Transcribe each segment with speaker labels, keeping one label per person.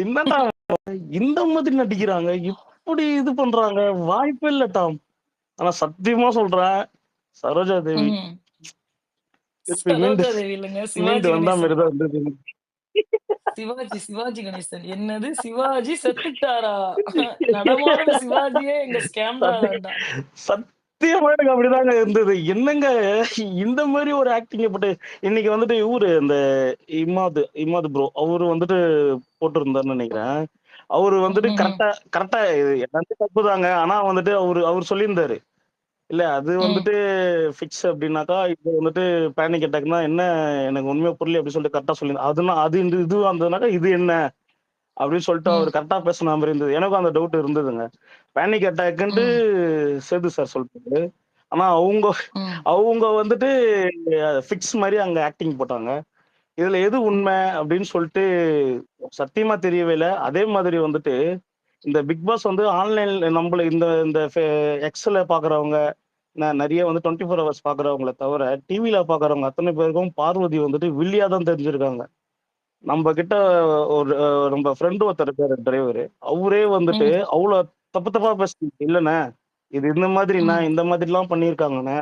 Speaker 1: என்னடா இந்த மாதிரி நடிக்கிறாங்க, இப்படி இது பண்றாங்க, வாய்ப்பே இல்ல டாம். ஆனா சத்தியமா சொல்றேன், சரோஜா தேவி
Speaker 2: ம்ஹ்ம்.
Speaker 1: திருப்பி மீண்டு
Speaker 2: சரோஜா தேவி இல்லங்க.
Speaker 1: மீண்டு
Speaker 2: சிவாஜி
Speaker 1: வந்தா
Speaker 2: கணேசன்.
Speaker 1: மாரிதான் இருந்தது.
Speaker 2: சிவாஜி கணேசன். என்னது சிவாஜி செத்துட்டாரா? நடமாடும் சிவாஜியே எங்க ஸ்கேம்டா
Speaker 1: சத்தி
Speaker 2: தான்டா.
Speaker 1: சத்தியமா எனக்கு அப்படிதாங்க இருந்தது. என்னங்க இந்த மாரி ஒரு ஆக்டிங்க போட்டு இன்னைக்கு வந்துட்டு இவரு இந்த இமாது ப்ரோ அவரு வந்துட்டு போட்டிருந்தாருன்னு நெனைக்கிறேன். அவரு வந்துட்டு
Speaker 2: ம்ஹ்ம்.
Speaker 1: கரெக்ட்டா கரெக்ட்டா எல்லாமே தப்புதாங்க. ஆனா வந்துட்டு அவரு சொல்லியிருந்தாரு. இல்ல அது
Speaker 2: ம்.
Speaker 1: வந்துட்டு ஃபிக்ஸ் அப்டின்னாக்கா, இப்போ வந்துட்டு பேனிக் அட்டாக்னா என்ன எனக்கு உண்மையா புரியல அப்டின்னு சொல்லிட்டு கரெக்ட்டா சொல்லியிருந்தாரு. அதுனா அது இந்த இதுவா இருந்ததுனாக்கா, இது என்ன? அப்டின்னு சொல்லிட்டு அவரு
Speaker 2: ம்.
Speaker 1: கரெக்ட்டா பேசுன மாரி இருந்தது. எனக்கும் அந்த டவுட் இருந்ததுங்க. பேனிக் அட்டாக்ன்ட்டு
Speaker 2: ம்.
Speaker 1: சேது சார் சொல்ட்டாரு. ஆனா அவுங்க
Speaker 2: ம்.
Speaker 1: அவுங்க வந்துட்டு ஃபிக்ஸ் மாரி அங்க ஆக்டிங் போட்டாங்க. இதுல எது உண்மை அப்டின்னு சொல்ட்டு சத்தியமா தெரியவே இல்ல. அதே மாதிரி வந்துட்டு இந்த பிக் பாஸ் வந்து ஆன்லைன்ல நம்பள இந்த இந்த எக்ஸ்ல பார்க்குறவங்க, நெறைய வந்து 24 ஹவர்ஸ் பார்க்குறவங்கள தவிர, டிவில பார்க்குறவங்க அத்தன பேருக்கும் பார்வதி வந்துட்டு வில்லியா தான் தெரிஞ்சிருக்காங்க. நம்ப கிட்ட ஒரு நம்ப ஃப்ரெண்ட் ஒருத்தர் இருக்காரு டிரைவரு. அவரே வந்துட்டு
Speaker 2: ம்.
Speaker 1: அவ்ளோ தப்பு தப்பா பேசுனாரு. "இல்லண்ணே, இது இந்த மாதிரிண்ணே,
Speaker 2: ம்.
Speaker 1: இந்த மாதிரிலாம் பண்ணியிருக்காங்கண்ணே"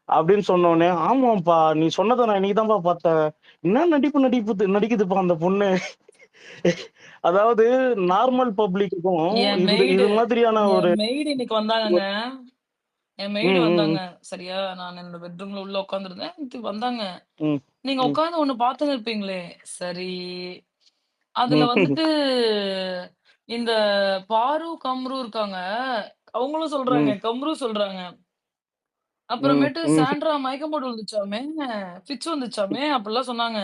Speaker 1: அப்படின்னு சொன்னோனே, "ஆமாப்பா, நீ சொன்னத நான் இன்னைக்கு தான்ப்பா பார்த்தேன். என்ன நடிக்குதுப்பா அந்த பொண்ணு." அதாவது நார்மல் பப்ளிக்குக்கும்
Speaker 2: என்
Speaker 1: இந்த
Speaker 2: மெய்டு
Speaker 1: இது மாதிரியான ஒரு
Speaker 2: என் மெய்டு இன்னைக்கு வந்தாங்கங்க. என்
Speaker 1: ம்,
Speaker 2: மெய்டு
Speaker 1: ம்,
Speaker 2: வந்தாங்க. சரியா? நான் என்னோட பெட்ரூம்ல உள்ள உட்காந்துருந்தேன். இது வந்தாங்க.
Speaker 1: ம்,
Speaker 2: நீங்க
Speaker 1: ம்,
Speaker 2: உட்காந்து ஒண்ணு பார்த்துன்னு இருப்பீங்களே. சரி. அதுல
Speaker 1: ம்,
Speaker 2: வந்துட்டு இந்த பாரு, கம்ரு இருக்காங்க. அவங்களும் சொல்றாங்க.
Speaker 1: ம்,
Speaker 2: கம்ரு சொல்றாங்க.
Speaker 1: ம்,
Speaker 2: அப்புறமேட்டு
Speaker 1: ம்,
Speaker 2: சாண்ட்ரா மயக்கம் போட்டு விழுந்துச்சாமே, ஃபிட்ஸ் வந்துச்சாமே அப்படிலாம் சொன்னாங்க.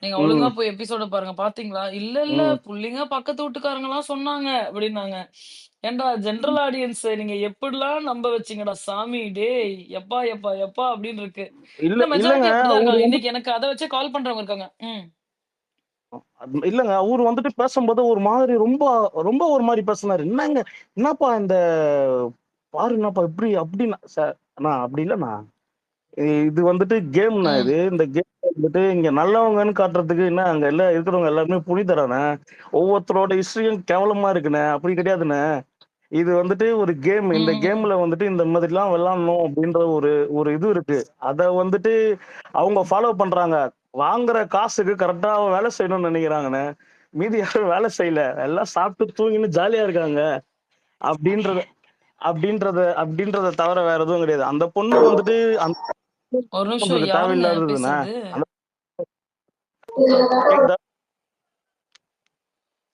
Speaker 2: நீங்க ஒழுங்கா
Speaker 1: ம்,
Speaker 2: போய் எபிசோட பாருங்க. பார்த்தீங்களா? இல்ல, இல்ல
Speaker 1: ம்.
Speaker 2: புள்ளைங்க பக்கத்து வீட்டுக்காரங்கலாம் சொன்னாங்க அப்படின்னாங்க. ஏன்டா ஜெனரல் ஆடியன்ஸ நீங்க எப்படிலாம் நம்ப வச்சீங்கடா சாமி டேய்! எப்பா, எப்பா, எப்பா அப்படின்னு இருக்கு.
Speaker 1: இல்ல
Speaker 2: இந்த
Speaker 1: இல்லங்க.
Speaker 2: மெஜாரிட்டி அப்படிதான்
Speaker 1: அவரு
Speaker 2: இருக்காங்க.
Speaker 1: வந்து
Speaker 2: இன்னைக்கு எனக்கு அத வச்சே கால் பண்றவங்க இருக்காங்க. ம்.
Speaker 1: இல்லங்க. அவரு வந்துட்டு பேசம்போது ஒரு மாதிரி ரொம்ப ரொம்ப ஒரு மாரி பேசுனாரு. என்னப்பா இந்த பாரு என்னப்பா இப்படி அப்படின்னு அண்ணா அப்படி இல்லண்ணா. இது வந்துட்டு கேம்ண்ணா
Speaker 2: ம்.
Speaker 1: இது. இந்த கேம் வந்துட்டு இங்க நல்லவங்கன்னு காட்டுறதுக்கு என்ன அங்க எல்லாம் இருக்கிறவங்க எல்லாருமே புனிதராண்ணே. ஒவ்வொருத்தரோட ஹிஸ்டரியும் கேவலமா இருக்குண்ணே. அப்படி கிடையாதுண்ணே. இது வந்துட்டு ஒரு கேம். இந்த
Speaker 2: ம்.
Speaker 1: கேம்ல வந்துட்டு இந்த மாதிரிலாம் விளையாடணும் அப்படின்ற ஒரு ஒரு இது இருக்கு. அத வந்துட்டு அவங்க ஃபாலோ பண்றாங்க. வாங்குற காசுக்கு கரெக்ட்டா வேலை செய்யணும்னு நெனைக்கிறாங்கண்ணே. மீதி யாரும் வேலை செய்யல. எல்லாம் சாப்பிட்டு தூங்கின்னு ஜாலியா இருக்காங்க. அப்படின்றத அப்படின்றத அப்படின்றத தவிர வேற எதுவும் கிடையாது. அந்த பொண்ணு வந்துட்டு அந்த
Speaker 2: ஒரு நிமிஷம்
Speaker 1: நம்மளுக்கு
Speaker 2: யாருங்க
Speaker 1: தேவையில்லாததுண்ணே.
Speaker 2: பேசுறது?
Speaker 1: அந்த கேக்குதா?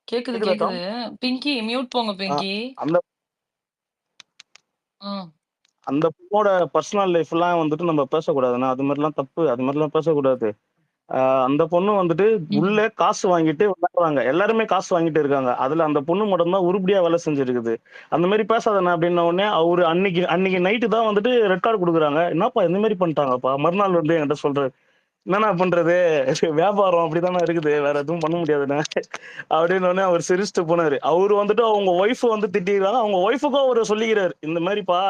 Speaker 2: கேக்குது,
Speaker 1: கேக்குதா டாம்?
Speaker 2: கேக்குது. பிங்கி மியூட் போங்க
Speaker 1: அ
Speaker 2: பிங்கி.
Speaker 1: அந்த
Speaker 2: ம்.
Speaker 1: அந்த பொண்ணோட பர்சனல் லைஃப்லாம் வந்துட்டு நம்ம பேசக்கூடாதுண்ணே. அது மாரிலாம் தப்பு. அது மாரிலாம் பேசக்கூடாது. அ அந்த பொண்ணு வந்துட்டு
Speaker 2: ம்.
Speaker 1: உள்ள காசு வாங்கிட்டு விளையாடுறாங்க. எல்லாருமே காசு வாங்கிட்டு இருக்காங்க. அதுல அந்த பொண்ணு மட்டும் தான் உருப்படியா வேலை செஞ்சிருக்குது. அந்த மாரி பேசாதண்ணா அப்டின்ன உடனே, அவரு அன்னைக்கு அன்னைக்கு நைட்டு தான் வந்துட்டு ரெட் கார்ட் குடுக்குறாங்க. "என்னப்பா இந்த மாரி பண்ணிட்டாங்கப்பா." மறுநாள் வந்து என்கிட்ட சொல்றாரு. "என்னண்ணா பண்றது? வியாபாரம் அப்படித்தாண்ணா இருக்குது. வேற எதுவும் பண்ண முடியாதுண்ணே." அப்படின்னோனே அவர் சிரிச்சுட்டு போனாரு. அவரு வந்துட்டு அவங்க ஒய்ஃப் வந்து திட்டிருக்காங்க. அவங்க ஒய்ஃப்க்கும் அவரு சொல்லிக்கிறாரு. "இந்த மாரிப்பா,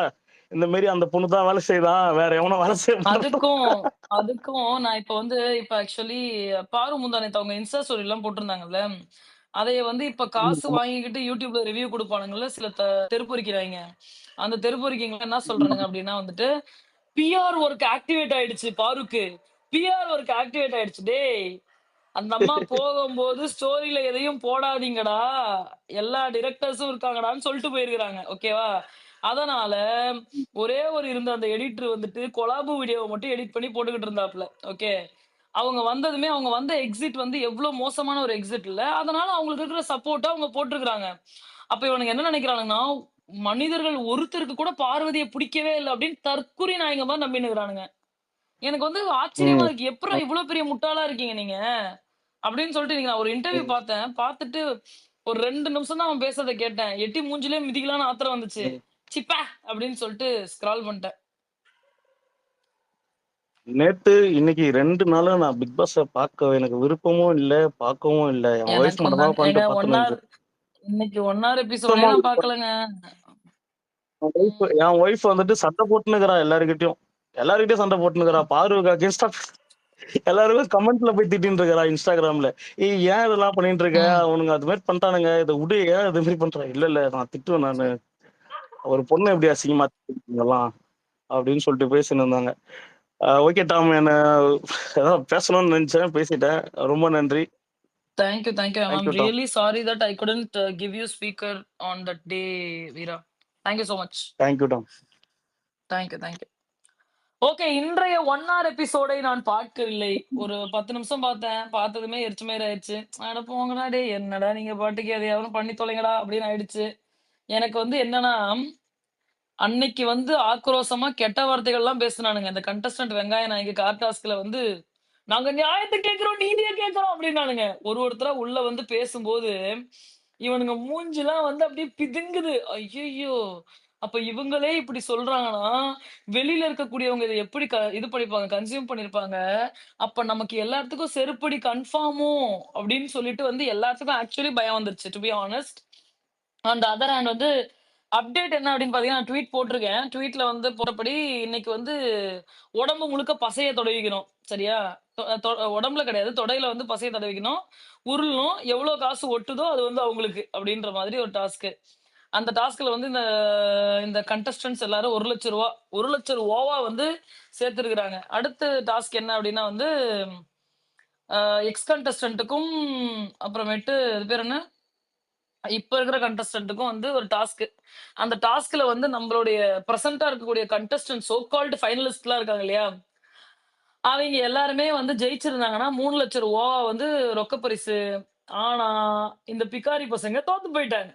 Speaker 1: இந்த மாரி அந்த பொண்ணு தான் வேலை செய்யுதா. வேற எவனும் வேலை செய்ய மாட்டான்."
Speaker 2: அதுக்கும் அதுக்கும் நான் இப்ப வந்து இப்ப ஆக்சுவலி பாரு முந்தா நேத்து அவங்க இன்ஸ்டா ஸ்டோரிலாம் போட்டிருந்தாங்கல்ல. அதைய வந்து இப்ப
Speaker 1: ம்.
Speaker 2: காசு
Speaker 1: ஆமா.
Speaker 2: வாங்கிக்கிட்டு YouTubeல ரிவ்யூ குடுப்பானுங்கல்ல சில தெருப்பொறுக்கிறாய்ங்க. அந்த தெருப்பொறுக்கிங்க என்ன சொல்றானுங்க அப்டின்னா வந்துட்டு, "பிஆர் ஒர்க் ஆக்டிவேட் ஆயிடுச்சு பாருக்கு. பிஆர் ஒர்க் ஆக்டிவேட் ஆயிடுச்சு. டேய்! அந்த அம்மா போகும்போது ஸ்டோரியில எதையும் போடாதீங்கடா. எல்லா டிரெக்டர்ஸும் இருக்காங்கடான்னு சொல்லிட்டு போயிருக்காங்க. ஓகேவா? அதனால ஒரே ஒரு இருந்த அந்த எடிட்டர் வந்துட்டு கொலாபு வீடியோவ மட்டும் எடிட் பண்ணி போட்டுக்கிட்டு இருந்தாப்ல. ஓகே. அவங்க வந்ததுமே அவங்க வந்த எக்ஸிட் வந்து எவ்ளோ மோசமான ஒரு எக்ஸிட் இல்ல. அதனால அவங்களுக்கு இருக்கிற சப்போர்ட்ட அவங்க போட்டுருக்காங்க. அப்ப இவனுங்க என்ன நெனைக்கிறானுங்கன்னா, மனிதர்கள் ஒருத்தருக்கு கூட பார்வதிய பிடிக்கவே இல்ல அப்படின்னு தற்குறி நாய்ங்க மாரி நம்பின்னுருக்கானுங்க. எனக்கு வந்து ஆச்சரியமா
Speaker 1: ம்.
Speaker 2: இருக்கு. எப்புட்றா இவ்ளோ பெரிய முட்டாளா இருக்கீங்க நீங்க? அப்படின்னு சொல்லிட்டு இன்னைக்கு நான் ஒரு இன்டர்வியூ
Speaker 1: ம்.
Speaker 2: பார்த்தேன். பார்த்துட்டு ஒரு 2 நிமிஷம் தான் அவன் பேசுறத கேட்டேன். எட்டி மூஞ்சிலே மிதிக்கலாம்னு ஆத்திரம் வந்துச்சு.
Speaker 1: ம்.
Speaker 2: சி பே! அப்படின்னு சொல்லிட்டு ஸ்க்ரால் பண்ணிட்டேன்.
Speaker 1: நேத்து, இன்னைக்கு 2 நாளா நான் பிக் பாஸ பார்க்க எனக்கு விருப்பமும் இல்ல, பார்க்கவும் இல்ல. என் ஒய்ஃப்
Speaker 2: எனக்கும்
Speaker 1: மட்டும் தான்
Speaker 2: தாங்க. ஏங்க
Speaker 1: உட்காந்துட்டு
Speaker 2: 1
Speaker 1: பார்த்துன்னு
Speaker 2: ஹார்
Speaker 1: இருந்தது.
Speaker 2: இன்னைக்கு 1 ஹார் எபிசோடே
Speaker 1: சுத்தமா
Speaker 2: நான்
Speaker 1: விருப்பம்
Speaker 2: பார்க்கலங்க.
Speaker 1: என் ஒய்ஃப் வந்துட்டு சண்டை போட்டுன்னுக்கிறா எல்லார்கிட்டயும். எல்லார்கிட்டயும் சண்டை போட்டுன்னுக்கிறா. பார்வக்கு அகைன்ஸ்டா எல்லாருக்கும் கமெண்ட்ல போய் திட்டின்னு இருக்கா இன்ஸ்டாகிராம்ல. ஏய் ஏன் இதெல்லாம் பண்ணிட்டு இருக்க?
Speaker 2: ம்.
Speaker 1: அவனுங்க அது மாதிரி பண்ணிட்டானுங்க. இதை விடு, ஏன் இது மாதிரி பண்ற? இல்ல இல்ல நான் திட்டுவேன் நானு. ஒரு பொண்ணு எப்படி அசிங்கமா திட்டுவீங்கலாம் அப்படின்னு சொல்லிட்டு பேசின்னு இருந்தாங்க. ஓகே டாம், என்ன ஏதாவது பேசணும்னு நினைச்சேன், பேசிட்டேன். ரொம்ப நன்றி.
Speaker 2: Thank you, thank you. I'm
Speaker 1: thank you Tom.
Speaker 2: really sorry that I couldn't give you speaker on that day, Veera. Thank you so much.
Speaker 1: Thank you Tom.
Speaker 2: Thank you, thank you. Okay, இன்றைய 1 hour எபிசோடை நான் பார்க்கவில்லை. ஒரு 10 நிமிஷம் பார்த்தேன். பார்த்ததுமே எரிச்சமாரி ஆயிடுச்சு. அட போங்கடா டேய்! என்னடா நீங்க பாட்டுக்கு எதையாவது பண்ணி தொலைங்கடா அப்படின்னு ஆயிடுச்சு. எனக்கு வந்து என்னன்னா, அன்னைக்கு வந்து ஆக்ரோஷமா கெட்ட வார்த்தைகள்லாம் பேசுனானுங்க. இந்த கண்டஸ்டன்ட் வெங்காய நாயகி கார் டாஸ்க்ல வந்து, "நாங்க நியாயத்த கேட்கிறோம், நீதிய கேட்கிறோம்" அப்படின்னானுங்க. ஒருத்தரா உள்ள வந்து பேசும்போது, இவனுங்க மூஞ்சிலாம் வந்து அப்படியே பிதுங்குது. ஐய்யய்யோ! அப்ப இவங்களே இப்படி சொல்றாங்கன்னா, வெளியில இருக்கக்கூடியவங்க இத எப்படி இது பண்ணிருப்பாங்க, கன்சியூம் பண்ணியிருப்பாங்க. அப்ப நமக்கு எல்லாத்துக்கும் செருப்படி கன்ஃபார்மோ அப்படின்னு சொல்லிட்டு வந்து எல்லாத்துக்கும் ஆக்சுவலி பயம் வந்துருச்சு. To be honest. On the other hand வந்து அப்டேட் என்ன அப்படின்னு பார்த்தீங்கன்னா, நான் ட்வீட் போட்டிருக்கேன். ட்வீட்ல வந்து போட்டபடி இன்னைக்கு வந்து உடம்பு முழுக்க பசைய தடவிக்கணும். சரியா? தொ தொ உடம்புல கிடையாது. தொடையில வந்து பசைய தடவிக்கணும். உருளணும். எவ்வளோ காசு ஒட்டுதோ அது வந்து அவங்களுக்கு அப்படின்ற மாதிரி ஒரு டாஸ்க். அந்த டாஸ்க்ல வந்து இந்த இந்த கண்டஸ்டன்ட்ஸ் எல்லாரும் ரூ. 1,00,000 1,00,000 வந்து சேர்த்திருக்கிறாங்க. அடுத்த டாஸ்க் என்ன அப்படின்னா வந்து, எக்ஸ் கண்டஸ்டன்ட்டுக்கும் அப்புறமேட்டு அது பேர் என்ன? இப்ப இருக்கிற கண்டஸ்டன்ட்டுக்கும் வந்து ஒரு டாஸ்க். அந்த டாஸ்க்ல வந்து நம்மளுடைய பிரசன்ட்டா இருக்கக்கூடிய கண்டஸ்டன்ட் சோ கால்ட் ஃபைனலிஸ்ட்லாம் இருக்காங்க இல்லையா? அவைங்க எல்லாருமே வந்து ஜெயிச்சிருந்தாங்கன்னா, 3,00,000 வந்து ரொக்க பரிசு. ஆனா, இந்த பிக்காரி பசங்க தோத்து போயிட்டாங்க.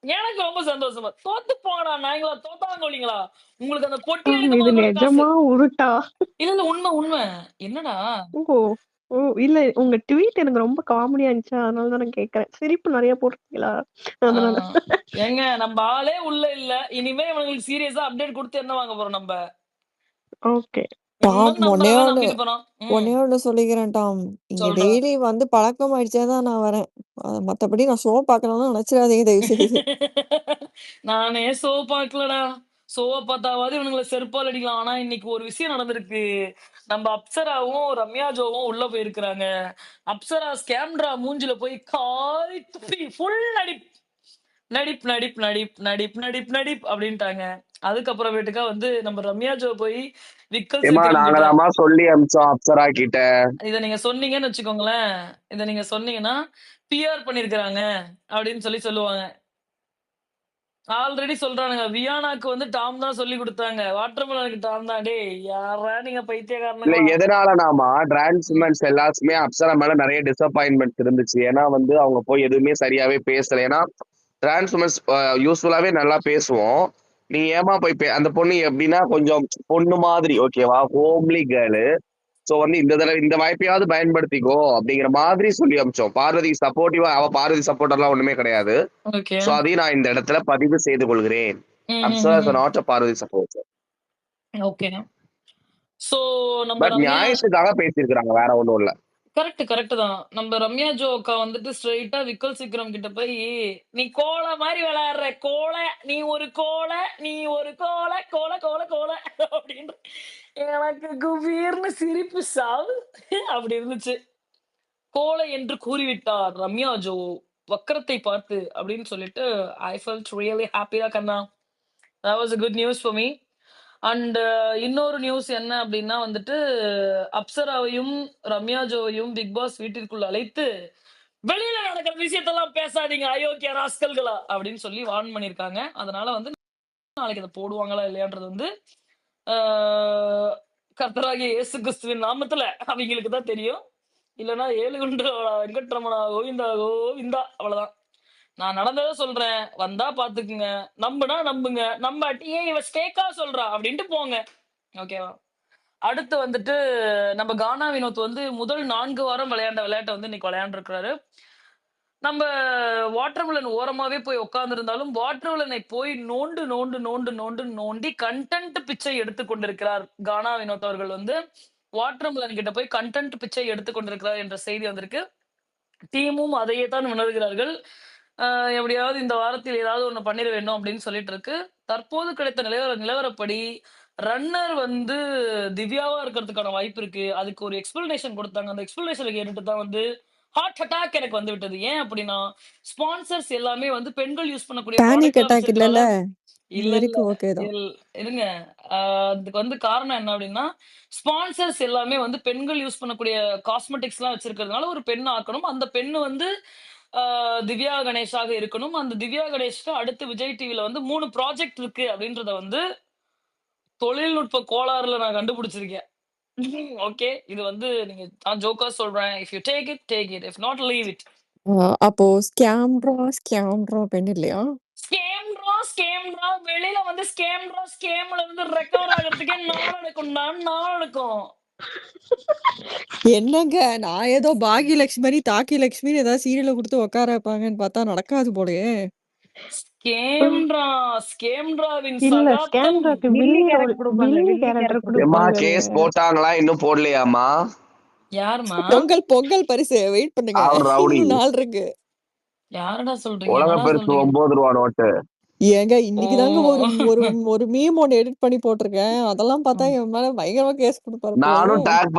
Speaker 2: எனக்கு ரொம்ப சந்தோஷமா, "தோத்து போங்கடா நாய்ங்களா, தோத்தாங்கோலிங்களா! உங்களுக்கு அந்த பொட்டி
Speaker 3: இது
Speaker 2: எடுக்கும்போது கூட காசு."
Speaker 3: நிஜமா உருட்டா?
Speaker 2: இல்ல, இல்ல. உண்ம, உண்ம. என்னடா?
Speaker 3: ஓ! ஓ! இல்ல உங்க ட்வீட் எனக்கு ரொம்ப காமெடியா இருந்துச்சா, அதனால தான் நான் கேட்கிறேன். சிரிப்பு நெறைய போட்டிருக்கீங்களா?
Speaker 2: ஆ
Speaker 3: அதனால.
Speaker 2: ஏங்க நம்ப ஆளே உள்ள இல்ல. இனிமே இவனுங்களுக்கு சீரியஸா அப்டேட் குடுத்து என்ன வாங்க போறோம் நம்ப?
Speaker 3: ஓகே.
Speaker 2: ஒண்ணும்
Speaker 4: டாம் ஒண்ணே
Speaker 2: நம்புறவன்
Speaker 4: ஒண்ணு
Speaker 2: நம்பிட்டு போறான்.
Speaker 4: ஒண்ணே ஒண்ணு சொல்லிக்கிறேன் டாம். இங்க
Speaker 2: சொல்றா.
Speaker 4: டெய்லி வந்து பழக்கமாயிடுச்சே தான் நான் வரேன். மத்தபடி நான் ஷோ பார்க்கணும்னு நெனச்சிராதீங்க தயவு செய்து.
Speaker 2: நானே ஷோ பார்க்கலடா. ஷோவ பார்த்தாவது இவனுங்கள செருப்பால அடிக்கலாம். ஆனா இன்னைக்கு ஒரு விஷயம் நடந்திருக்கு. நம்ம அப்சராவும், ரம்யா ஜோவும் உள்ள போயிருக்கிறாங்க. அப்சரா ஸ்கேம்ட்ரா மூஞ்சில போய் காரி துப்பி ஃபுல் நடிப். நடிப், நடிப், நடிப், நடிப், நடிப், நடிப் அப்டின்ட்டாங்க. அதுக்கப்புறமேட்டுக்கா வந்து நம்ம ரம்யா ஜோ போய் விக்கல்
Speaker 5: ஏமா
Speaker 2: சீக்கிரம்
Speaker 5: நாங்க
Speaker 2: கிட்ட,
Speaker 5: தாம்மா சொல்லி அமிச்சோம் அப்சரா கிட்ட.
Speaker 2: இத நீங்க சொன்னீங்கன்னு வச்சுக்கோங்களேன். இத நீங்க சொன்னீங்கன்னா, பிஆர் பண்ணியிருக்கிறாங்க அப்டின்னு சொல்லுவாங்க. ஆல்ரெடி சொல்றானுங்க. வியானாக்கு வந்து டாம் தான் சொல்லிக் குடுத்தாங்க. வாட்டர்மெலனுக்கு டாம் தான். டேய் யார்ரா நீங்க
Speaker 5: இல்ல
Speaker 2: பைத்தியக்காரனுங்களா?
Speaker 5: எதனாலனாமா
Speaker 2: ம்.
Speaker 5: டிரான்ஸ்மென்ட்ஸ் எல்லாத்துக்குமே அப்சரா மேல நிறைய டிசப்பாயின்மெண்ட் இருந்துச்சு. ஏன்னா வந்து அவங்க போய் எதுவுமே சரியாவே பேசல. ஏன்னா டிரான்ஸ்மென்ட்ஸ் யூஸ்ஃபுல்லாவே நல்லா பேசுவோம். நீ ஏமா போய் அந்த பொண்ணு எப்படின்னா கொஞ்சம் பொண்ணு மாதிரி ஓகேவா, ஹோம்லி கேர்ளு. சோ வந்து இந்த தடவை இந்த வாய்ப்பையாவது பயன்படுத்திக்கோ அப்படிங்கிற மாதிரி சொல்லி அமிச்சோம். பார்வதி சப்போர்ட்டிவா, அவ பார்வதி சப்போர்ட்டர்லாம் ஒண்ணுமே கிடையாது.
Speaker 2: ஓகே.
Speaker 5: சோ அதையும் நான் இந்த இடத்துல பதிவு செய்து கொள்கிறேன்.
Speaker 2: ம், ம்,
Speaker 5: அப்சரா
Speaker 2: ம்,
Speaker 5: இஸ்
Speaker 2: ம்.
Speaker 5: Not a Parvathi supporter.
Speaker 2: Okay. So நம்ம
Speaker 5: பட்
Speaker 2: ரம்யா
Speaker 5: நியாயத்துக்காக பேசியிருக்கிறாங்க, வேற ஒண்ணும் இல்ல.
Speaker 2: கரெக்ட் தான். நம்ம ரம்யா ஜோ அக்கா வந்துட்டு ஸ்ட்ரெயிட்டா விக்கல் சீக்கிரம் கிட்ட போய், "நீ கோழ மாரி விளையாடுற கோழ, நீ ஒரு கோழ, நீ ஒரு கோழ, கோழ, கோழ, கோழ" அப்படின்னு எனக்கு குபீர்னு சிரிப்பு சாவு அப்படி இருந்துச்சு. கோழை என்று கூறிவிட்டார் ரம்யா ஜோ வக்கரத்தை பார்த்து அப்படின்னு சொல்லிட்டு ஐ ஃபெல்ட் ரியலி ஹாப்பியா கண்ணா. That was a good news for me. And இன்னொரு நியூஸ் என்ன அப்படின்னா வந்துட்டு, அப்சராவையும் ரம்யா ஜோவையும் பிக் பாஸ் வீட்டிற்குள் அழைத்து, வெளியில நடக்கிற விஷயத்தெல்லாம் பேசாதீங்க அயோக்கிய ராஸ்கல்களா அப்படின்னு சொல்லி வார்ன் பண்ணியிருக்காங்க. அதனால வந்து நாளைக்கு அதை போடுவாங்களா இல்லையான்றது வந்து ஆஹ், கர்த்தராகிய இயேசு கிறிஸ்துவின் நாமத்துல அவங்களுக்கு தான் தெரியும். இல்லைன்னா ஏழு குண்டு வெங்கட்ரமணா கோவிந்தா கோவிந்தா அவ்வளவுதான். நான் நடந்ததை சொல்றேன். வந்தா பாத்துக்குங்க. நம்புனா நம்புங்க. நம்பாட்டி ஏன் இவ ஸ்டேக்கா சொல்றா அப்படின்ட்டு போங்க. ஓகேவா? அடுத்து வந்துட்டு நம்ம கானா வினோத் வந்து முதல் 4 வாரம் விளையாண்ட விளையாட்ட வந்து இன்னைக்கு விளையாண்டுருக்கிறாரு. நம்ம வாட்டர்மெலன் ஓரமாவே போய் உட்கார்ந்திருந்தாலும், வாட்டர்மெலனை போய் நோண்டு, நோண்டு, நோண்டு, நோண்டு, நோண்டி கன்டென்ட் பிச்சை எடுத்துக் கொண்டிருக்கிறார். கானா வினோத் அவர்கள் வந்து வாட்டர்மெலன் கிட்ட போய் கன்டென்ட் பிச்சை எடுத்துக் கொண்டிருக்கிறார் என்ற செய்தி வந்திருக்கு. டீமும் அதையே தான் உணர்கிறார்கள். எப்படியாவது இந்த வாரத்தில் ஏதாவது ஒண்ணு பண்ணிற வேண்டும் அப்படின்னு சொல்லிட்டு இருக்கு. தற்போது கிடைத்த நிலவரப்படி ரன்னர் வந்து திவ்யாவா இருக்கிறதுக்கான வாய்ப்பு இருக்கு. அதுக்கு ஒரு எக்ஸ்பிளனேஷன் கொடுத்தாங்க. அந்த எக்ஸ்பிளனேஷன் கேட்டுட்டு தான் வந்து ஹார்ட் அட்டாக் எனக்கு வந்து விட்டது. ஏன் அப்படின்னா, ஸ்பான்சர்ஸ் எல்லாமே வந்து பெண்கள் யூஸ் பண்ணக்கூடிய
Speaker 4: பேனிக்
Speaker 2: ப்ராடக்ட்லாம்
Speaker 4: அட்டாக் இல்லல்ல?
Speaker 2: வச்சிருக்கனால இல்ல, இல்ல.
Speaker 4: இருக்கு ஓகே தான்.
Speaker 2: இருங்க. அதுக்கு வந்து காரணம் என்ன அப்படின்னா, ஸ்பான்சர்ஸ் எல்லாமே வந்து பெண்கள் யூஸ் பண்ணக்கூடிய காஸ்மெட்டிக்ஸ்லாம் வச்சிருக்கிறதுனால, ஒரு பெண் ஆக்கணும். அந்த பெண் வந்து அ திவ்யா கணேஷாக இருக்கணும். அந்த திவ்யா கணேஷ்க்கு அடுத்து விஜய் டிவில வந்து 3 ப்ராஜெக்ட் இருக்கு அப்படின்றத வந்து தொழில்நுட்ப கோளாறுல நான் கண்டுபிடிச்சிருக்கேன். ஓகே. இது வந்து நீங்க நான் ஜோக்கா சொல்றேன். If you take it, take it. If not leave it.
Speaker 4: அப்போ ஸ்கேம்ட்ரா பெண் இல்லையா?
Speaker 2: ஸ்கேம்டா வெளியில வந்து ஸ்கேம்ல இருந்து ரெக்கவர் ஆகுறதுக்கே நாள் எடுக்கும்டா, நாள் எடுக்கும்.
Speaker 4: என்னங்க நான் ஏதோ பாகியலட்சுமி தாக்கியலட்சுமின்னு ஏதாவது சீரியல கொடுத்து உட்கார வைப்பாங்கன்னு பார்த்தா நடக்காது போலயே.
Speaker 2: ஸ்கேம்ட்ராவின்
Speaker 3: இல்ல
Speaker 2: சகாப்தம்.
Speaker 3: ஸ்கேம்ராக்கு
Speaker 1: வில்லி
Speaker 3: வில்லி ரோல்
Speaker 1: கேரக்டர் கொடுப்பாங்க,
Speaker 3: வில்லி
Speaker 1: வில்லி
Speaker 3: கேரக்டர்
Speaker 1: கேரக்டர்
Speaker 5: ஏம்மா
Speaker 3: கொடுப்பாங்கங்க.
Speaker 5: கேஸ் போட்டாங்களா இன்னும் போடலையாம்மா?
Speaker 2: யாருமா?
Speaker 4: பொங்கல் பரிசு வெயிட் பண்ணுங்க.
Speaker 5: அவர் ரவுடி
Speaker 4: இன்னும் நாள் இருக்கு.
Speaker 2: யாரடா சொல்றீங்க?
Speaker 5: உலக
Speaker 2: என்னடா
Speaker 5: பெருசு
Speaker 2: சொல்றீங்க?
Speaker 5: 9 ரூபா நோட்டு.
Speaker 4: ஏங்க
Speaker 2: ஓ.
Speaker 4: இன்னைக்கு தாங்க ஒரு ஒரு ஒரு மீம் ஒன்று எடிட் பண்ணி போட்டிருக்கேன். அதெல்லாம் பார்த்தா
Speaker 2: ம்.
Speaker 4: என் மேல பயங்கரமா கேஸ் கொடுப்பாரு போலயே.
Speaker 5: நானும் டேக்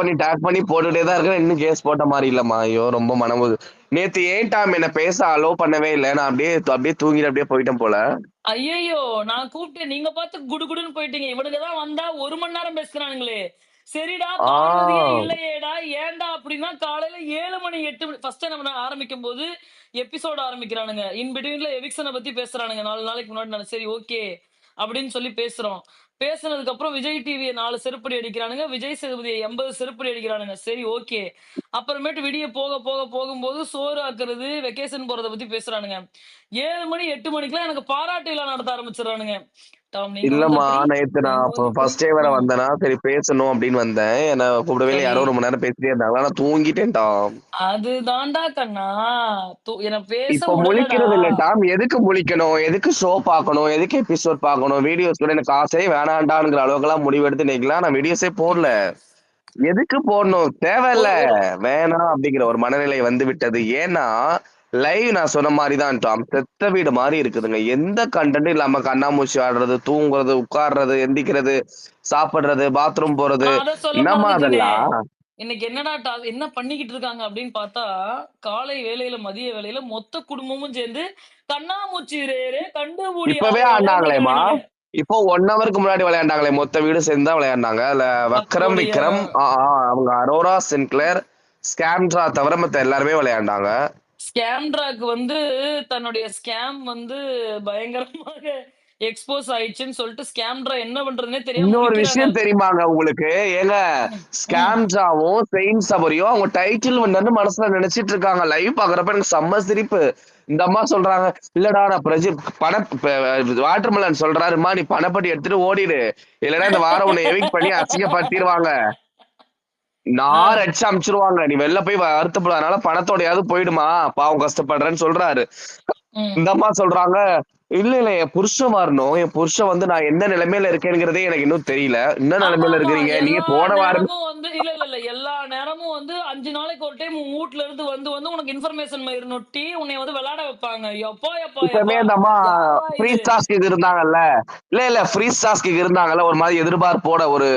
Speaker 5: பண்ணி போட்டுட்டே தான் இருக்கேன். இன்னும் கேஸ் போட்ட மாதிரி இல்லம்மா. ஐயோ ரொம்ப மனமு. நேத்து ஏன் டாம் என்ன பேச அலோ பண்ணவே இல்லை. நான் அப்படியே தூங்கிட்டு அப்படியே போயிட்டேன் போல.
Speaker 2: ஐயையோ! நான் கூப்பிட்டேன். நீங்க பாத்து குடுகுடுன்னு போயிட்டீங்க. இவனுங்க தான் வந்தா 1 மணி நேரம் பேசுறானுங்களே. சரிடா
Speaker 5: ஆ
Speaker 2: பார்வதியே இல்லையேடா. ஏன்டா அப்படின்னா காலையில 7 மணி 8 மணி ஃபர்ஸ்ட் நம்ம ஆரம்பிக்கும்போது எபிசோட் ஆரம்பிக்கிறானுங்க. இன் பிட்வீன்ல எவிக்ஷன பத்தி பேசுறானுங்க. 4 நாளைக்கு முன்னாடி நான் சரி ஓகே அப்படின்னு சொல்லி பேசுறோம். பேசுனதுக்கு அப்புறம் விஜய் டிவியை 4 செருப்படி அடிக்கிறானுங்க. விஜய் சேதுபதியை 80 செருப்படி அடிக்கிறானுங்க. சரி ஓகே. அப்புறமேட்டு விடிய போகும்போது சோறு ஆக்குறது, வெக்கேஷன் போறத பத்தி பேசுறானுங்க. 7 மணி 8 மணிக்கெல்லாம் எனக்கு பாராட்டு விழா நடத்த ஆரம்பிச்சிடுறானுங்க. டாம் நீங்க வந்து
Speaker 5: இல்லம்மா
Speaker 2: அப்படி,
Speaker 5: நேத்து நான்
Speaker 2: நீங்க
Speaker 5: அப்போ
Speaker 2: வந்து இப்படி.
Speaker 5: ஃபர்ஸ்ட் டே வேற
Speaker 2: ம்.
Speaker 5: வந்தேனா, சரி பேசணும் அப்படின்னு வந்தேன். என்ன கூப்பிடவே இல்லை.
Speaker 2: சரி.
Speaker 5: யாரோ 1 மணி நேரம் பேசிட்டே இருந்தாங்க. நான் தூங்கிட்டேன் டாம்.
Speaker 2: அது தாண்டா கண்ணா. என்ன பேச
Speaker 5: இப்ப
Speaker 2: விடலடா.
Speaker 5: முழிக்கிறது இல்ல டாம். எதுக்கு முழிக்கணும்? எதுக்கு ஷோ பார்க்கணும்? எதுக்கு எபிசோட் பார்க்கணும்? வீடியோஸ் கூட எனக்கு ஆசையே வேணாண்டாங்கிற அளவுக்குலாம் முடிவெடுத்து இன்னைக்கெல்லாம் நான் வீடியோஸே போடல. எதுக்கு போடணும்? தேவையில்ல.
Speaker 2: ஒரு ஒரு
Speaker 5: வேணாம் அப்படிங்கிற ஒரு மனநிலை வந்து விட்டது. ஏன்னா லைவ் நான் சொன்ன மாதிரி தான் டாம். செத்த வீடு மாதிரி இருக்குதுங்க. எந்த கண்டென்ட்டும் இல்லாம கண்ணாமூச்சி ஆடுறது, தூங்குறது, உட்கார்றது, எந்திக்கிறது, சாப்பிடுறது, பாத்ரூம் போறது,
Speaker 2: நான் அத சொல்ல
Speaker 5: என்னம்மா
Speaker 2: மறந்துட்டேனே.
Speaker 5: அதெல்லாம்?
Speaker 2: இன்னைக்கு என்னடா என்ன பண்ணிக்கிட்டு இருக்காங்க அப்படின்னு பார்த்தா, காலை வேளையில, மதிய வேளையில மொத்த குடும்பமும் சேர்ந்து கண்ணாமூச்சி ரே கண்டுபிடி
Speaker 5: இப்பவே
Speaker 2: விளையாண்டுட்டு
Speaker 5: ஆடினாங்களேம்மா.
Speaker 2: இருக்கானுங்க.
Speaker 5: இப்போ 1 ஹவருக்கு முன்னாடி விளையாண்டாங்களே. மொத்த வீடு சேர்ந்து தான் விளையாண்டாங்க. அதுல
Speaker 2: அப்படியா?
Speaker 5: விக்ரம், அவங்க அரோரா, சின்க்ளேர், ஸ்கேம்ட்ரா தவிர மத்த எல்லாருமே விளையாண்டாங்க.
Speaker 2: ஸ்கேம்ட்ராக்கு வந்து தன்னுடைய ஸ்கேம் வந்து பயங்கரமாக எக்ஸ்போஸ் ஆயிடுச்சுன்னு சொல்லிட்டு ஸ்கேம்ட்ரா என்ன பண்றதுன்னே தெரியாம
Speaker 5: இன்னொரு
Speaker 2: முழிக்கிறாங்க.
Speaker 5: விஷயம் தெரியுமாங்க உங்களுக்கு? ஏங்க
Speaker 2: ம், ம்.
Speaker 5: ஸ்கேம்ட்ராவும் செயின்ட் சபரியும் அவங்க டைட்டில் வந்து மனசுல நினைச்சிட்டு இருக்காங்க. லைவ் பாக்குறப்ப எனக்கு செம்ம சிரிப்பு. இந்த அம்மா சொல்றாங்க, இல்லடா நான் வாட்டர்மெலன் சொல்றாருமா, நீ பணப்பட்டி எடுத்துட்டு ஓடிடு, இல்லைன்னா இந்த வாரம் உன்னை எவிக் பண்ணி அசிங்கப்படுத்திடுவாங்க,
Speaker 2: ஆ,
Speaker 5: நார் அடிச்சு அமிச்சிருவாங்க, நீ வெளில போய் வருத்தப்படாதனால பணத்தோடையாவது போயிடுமா, பாவம் கஷ்டப்படுறேன்னு சொல்றாரு.
Speaker 2: ம்.
Speaker 5: இந்த அம்மா சொல்றாங்க, இல்ல இல்ல என் புருஷன் வரணும், என் புருஷன் வந்து நான் எந்த நிலைமையில இருக்கேங்கிறதே எனக்கு இன்னும் தெரியல, என்ன
Speaker 2: ஆமா
Speaker 5: நிலைமையில
Speaker 2: ஆமா
Speaker 5: இருக்கிறீங்க நீங்க
Speaker 2: எல்லா
Speaker 5: போன வாரம்.
Speaker 2: நேரமும் வந்து இல்ல எல்லா நேரமும் வந்து 5 நாளைக்கு ஒரு டைம் உன் வீட்ல இருந்து வந்து உனக்கு இன்ஃபர்மேஷன் மயிர் நொட்டி உன்னை வந்து விளையாட வைப்பாங்க. எப்பா எப்பா
Speaker 5: இப்பவே
Speaker 2: எப்பா
Speaker 5: அந்த அம்மா
Speaker 2: யாரா இது?
Speaker 5: ஃப்ரீஸ் டாஸ்க்கு இருந்தாங்கல்ல, இல்ல ஃப்ரீஸ் டாஸ்க்கு இருந்தாங்கல்ல, ஒரு மாதிரி எதிர்பார்ப்போட ஒரு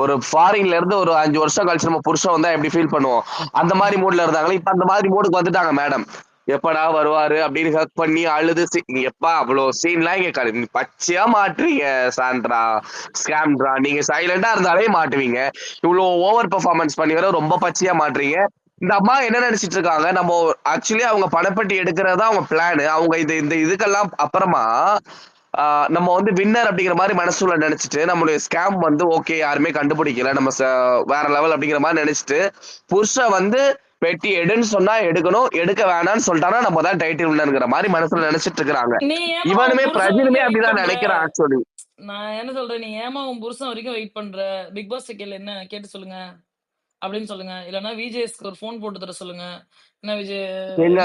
Speaker 5: ஒரு ஃபாரின்ல இருந்து ஒரு 5 வருஷம் கழிச்சு நம்ம புருஷன் வந்தா எப்படி ஃபீல் பண்ணுவோம், அந்த மாதிரி மூட்ல இருந்தாங்களே. இப்ப அந்த மாதிரி மூடுக்கு வந்துட்டாங்க மேடம். எப்படா வருவாரு அப்படின்னு ஹக் பண்ணி அழுது எப்பா அவ்வளவு சீன்லாம் இங்க பச்சையா மாட்டுறீங்க சாண்ட்ரா, ஸ்கேம்ட்ரா. நீங்க சைலண்டா இருந்தாலே மாட்டுவீங்க, இவ்வளவு ஓவர் பெர்ஃபார்மன்ஸ் பண்ணி வர ரொம்ப பச்சையா மாட்டுறீங்க. இந்த அம்மா என்ன நினைச்சிட்டு இருக்காங்க, நம்ம ஆக்சுவலி அவங்க பணப்பட்டி எடுக்கிறதா அவங்க பிளான். அவங்க இந்த இதுக்கெல்லாம் அப்புறமா நம்ம வந்து வின்னர் அப்படிங்கிற மாதிரி மனசுல நினைச்சிட்டு நம்மளுடைய ஸ்கேம் வந்து ஓகே யாருமே கண்டுபிடிக்கல, நம்ம வேற லெவல் அப்படிங்கிற மாதிரி நினைச்சிட்டு புருஷன் வந்து பெட்டி எடுன்னு சொன்னா எடுக்கணும், எடுக்க வேணாம்னு சொல்லிட்டானா நம்ம தான் டைட்டில் வின்னர்ங்கிற மாதிரி மனசுல நினைச்சிட்டு இருக்கிறாங்க.
Speaker 2: நீ ஏமா உன்
Speaker 5: இவனுமே
Speaker 2: புருஷன்
Speaker 5: பிரஜினுமே
Speaker 2: வரைக்கும் வெயிட்
Speaker 5: அப்படிதான்
Speaker 2: பண்ற?
Speaker 5: நினைக்கிறான் ஆக்சுவலி.
Speaker 2: நான் என்ன சொல்றேன், நீ ஏமா உன் புருஷன் வரைக்கும் வெயிட் பண்ற? பிக் பாஸ் கேள்வி என்ன கேட்டு சொல்லுங்க அப்படின்னு சொல்லுங்க. இல்லைன்னா விஜேஸ்க்கு ஒரு ஃபோன் போட்டு தர சொல்லுங்க. என்ன விஜய்
Speaker 5: எங்க
Speaker 2: என்ன?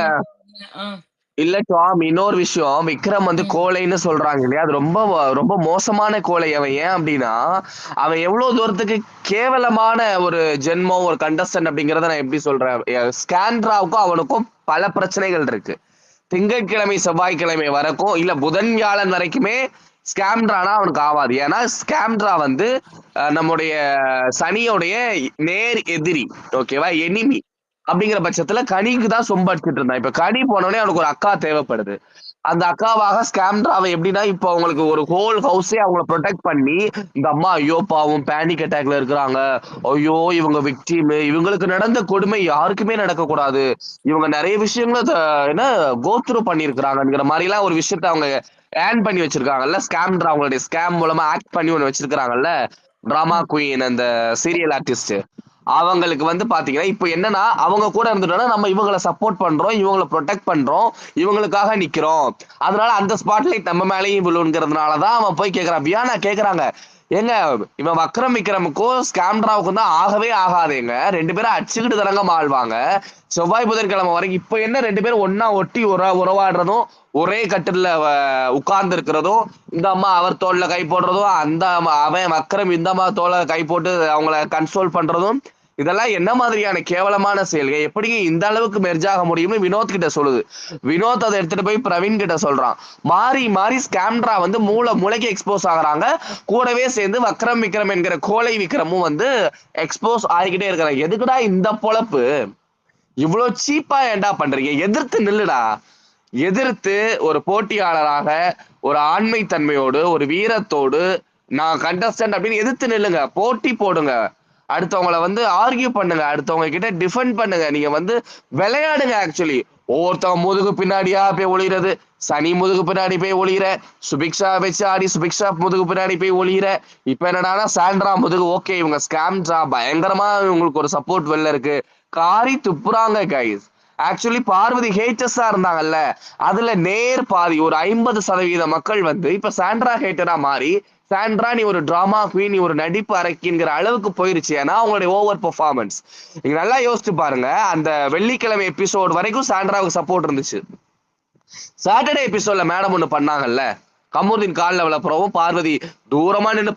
Speaker 5: இல்ல டாம், இன்னொரு விஷயம், விக்ரம் வந்து
Speaker 2: ம்.
Speaker 5: கோழைன்னு சொல்றாங்க இல்லையா, அது ரொம்ப ரொம்ப மோசமான கோழை. அவன் ஏன் அப்படின்னா அவன் எவ்வளவு தூரத்துக்கு கேவலமான ஒரு ஜென்மம், ஒரு கண்டஸ்டன்ட் அப்படிங்கறத நான் எப்படி சொல்றேன். ஸ்கேண்ட்ராவுக்கும் அவனுக்கும் பல பிரச்சனைகள் இருக்கு. திங்கட்கிழமை செவ்வாய்க்கிழமை வரைக்கும் இல்ல புதன் வியாழன் வரைக்குமே ஸ்கேம்ட்ரானா அவனுக்கு ஆகாது. ஏன்னா ஸ்கேம்ட்ரா வந்து நம்முடைய சனியோடைய நேர் எதிரி, ஓகேவா, எனிமி. அப்படிங்கிற பட்சத்துல கனிக்கு தான் சொம்பு அடிச்சுட்டு இருந்தான். இப்ப கனி போனோடனே அவனுக்கு ஒரு அக்கா தேவைப்படுது. அந்த அக்காவாக ஸ்கேம்ட்ராவை எப்படின்னா, இப்போ அவங்களுக்கு ஒரு ஹோல் ஹவுஸே அவங்கள ப்ரொடெக்ட் பண்ணி, இந்த அம்மா ஐயோ பாவம் பேனிக் அட்டாக்ல இருக்கிறாங்க, ஐயோ இவங்க விக்டிம், இவங்களுக்கு நடந்த கொடுமை யாருக்குமே நடக்கக்கூடாது, இவங்க நிறைய விஷயங்களை என்ன கோத்ரூ பண்ணியிருக்கிறாங்கிற மாதிரி எல்லாம் ஒரு விஷயத்த அவங்க ஏர்ன் பண்ணி வச்சிருக்காங்கல்ல. ஸ்கேம்ட்ரா அவங்களுடைய ஸ்கேம் மூலமா ஆக்ட் பண்ணி ஒண்ணு வச்சிருக்காங்கல்ல, டிராமா குயின் அந்த சீரியல் ஆர்டிஸ்ட். அவங்களுக்கு வந்து பாத்தீங்கன்னா இப்போ என்னன்னா, அவங்க கூட இருந்துட்டோம்னா நம்ம இவங்களை சப்போர்ட் பண்றோம், இவங்களை ப்ரொடெக்ட் பண்றோம், இவங்களுக்காக நிக்கிறோம். அதனால அந்த ஸ்பாட்லைட் நம்ம மேலேயும் விழுங்கிறதுனாலதான் அவன் போய் கேட்கறான். வியானா கேக்குறாங்க, ஏங்க இவன் விக்ரமுக்கும் ஸ்கேம்ட்ராவுக்கும் தான் ஆகவே ஆகாதேங்க, ரெண்டு பேரும் அடிச்சுக்கிட்டு தானங்க மாழ்வாங்க செவ்வாய் புதன்கிழமை வரைக்கும். இப்ப என்ன ரெண்டு பேரும் ஒன்னா ஒட்டி உறவாடுறதும், ஒரே கட்டில உட்கார்ந்து இருக்கிறதும், இந்த அம்மா அவர் தோல்ல கை போடுறதும், அந்த அவன் விக்ரம் இந்த அம்மா தோலை கை போட்டு அவங்கள கன்சோல் பண்றதும், இதெல்லாம் என்ன மாதிரியான கேவலமான செயல்கள்? எப்படி இந்த அளவுக்கு மெர்ஜாக முடியும்னு வினோத் கிட்ட சொல்லுது. வினோத் அதை எடுத்துட்டு போய் பிரவீன் கிட்ட சொல்றான். மாறி மாறி ஸ்கேம்ட்ரா வந்து மூளைக்கு எக்ஸ்போஸ் ஆகுறாங்க. கூடவே சேர்ந்து விக்ரம் என்கிற கோலை விக்ரமும் வந்து எக்ஸ்போஸ் ஆகிக்கிட்டே இருக்கிறாங்க. எதுக்குடா இந்த பொழப்பு? இவ்வளவு சீப்பா ஏன்டா பண்றீங்க? எதிர்த்து நில்லுடா. எதிர்த்து ஒரு போட்டியாளராக, ஒரு ஆண்மை தன்மையோடு, ஒரு வீரத்தோடு, நான் கண்டஸ்டன்ட் அப்படின்னு எதிர்த்து நில்லுங்க, போட்டி போடுங்க, அடுத்தவங்களை வந்து ஆர்கியூ பண்ணுங்க, அடுத்தவங்க கிட்ட டிஃபெண்ட் பண்ணுங்க, நீங்க வந்து விளையாடுங்க. ஆக்சுவலி ஒவ்வொருத்தவங்க முதுகு பின்னாடியா போய் ஒளிகிறது, சனி முதுகு பின்னாடி போய் ஒளிகிற, சுபிக்ஷா வச்சு ஆடி சுபிக்ஷா முதுகு பின்னாடி போய் ஒளிகிற, இப்ப என்னடானா சாண்ட்ரா முதுகு, ஓகே இவங்க ஸ்கேம்ட்ரா பயங்கரமா உங்களுக்கு ஒரு சப்போர்ட் வெளில இருக்கு, காரி துப்புறாங்க கைஸ். ஆக்சுவலி பார்வதி ஹேட்டர்ஸா இருந்தாங்கல்ல, அதுல நேர் பாதி ஒரு 50% மக்கள் வந்து இப்ப சாண்ட்ரா ஹேட்டரா மாறி, சாண்ட்ரா நீ ஒரு டிராமா குயின், நீ ஒரு நடிப்பு அரக்கிங்கிற அளவுக்கு போயிருச்சு. ஏன்னா அவங்களுடைய ஓவர் பெர்ஃபார்மன்ஸ். நீங்க நல்லா யோசிச்சு பாருங்க, அந்த வெள்ளிக்கிழமை எபிசோட் வரைக்கும் சாண்ட்ராவுக்கு சப்போர்ட் இருந்துச்சு. சாட்டர்டே எபிசோட்ல மேடம் ஒண்ணு பண்ணாங்கல்ல, கமருதீன் காலில் விளப்புறவும் பார்வதி தூரமா நின்று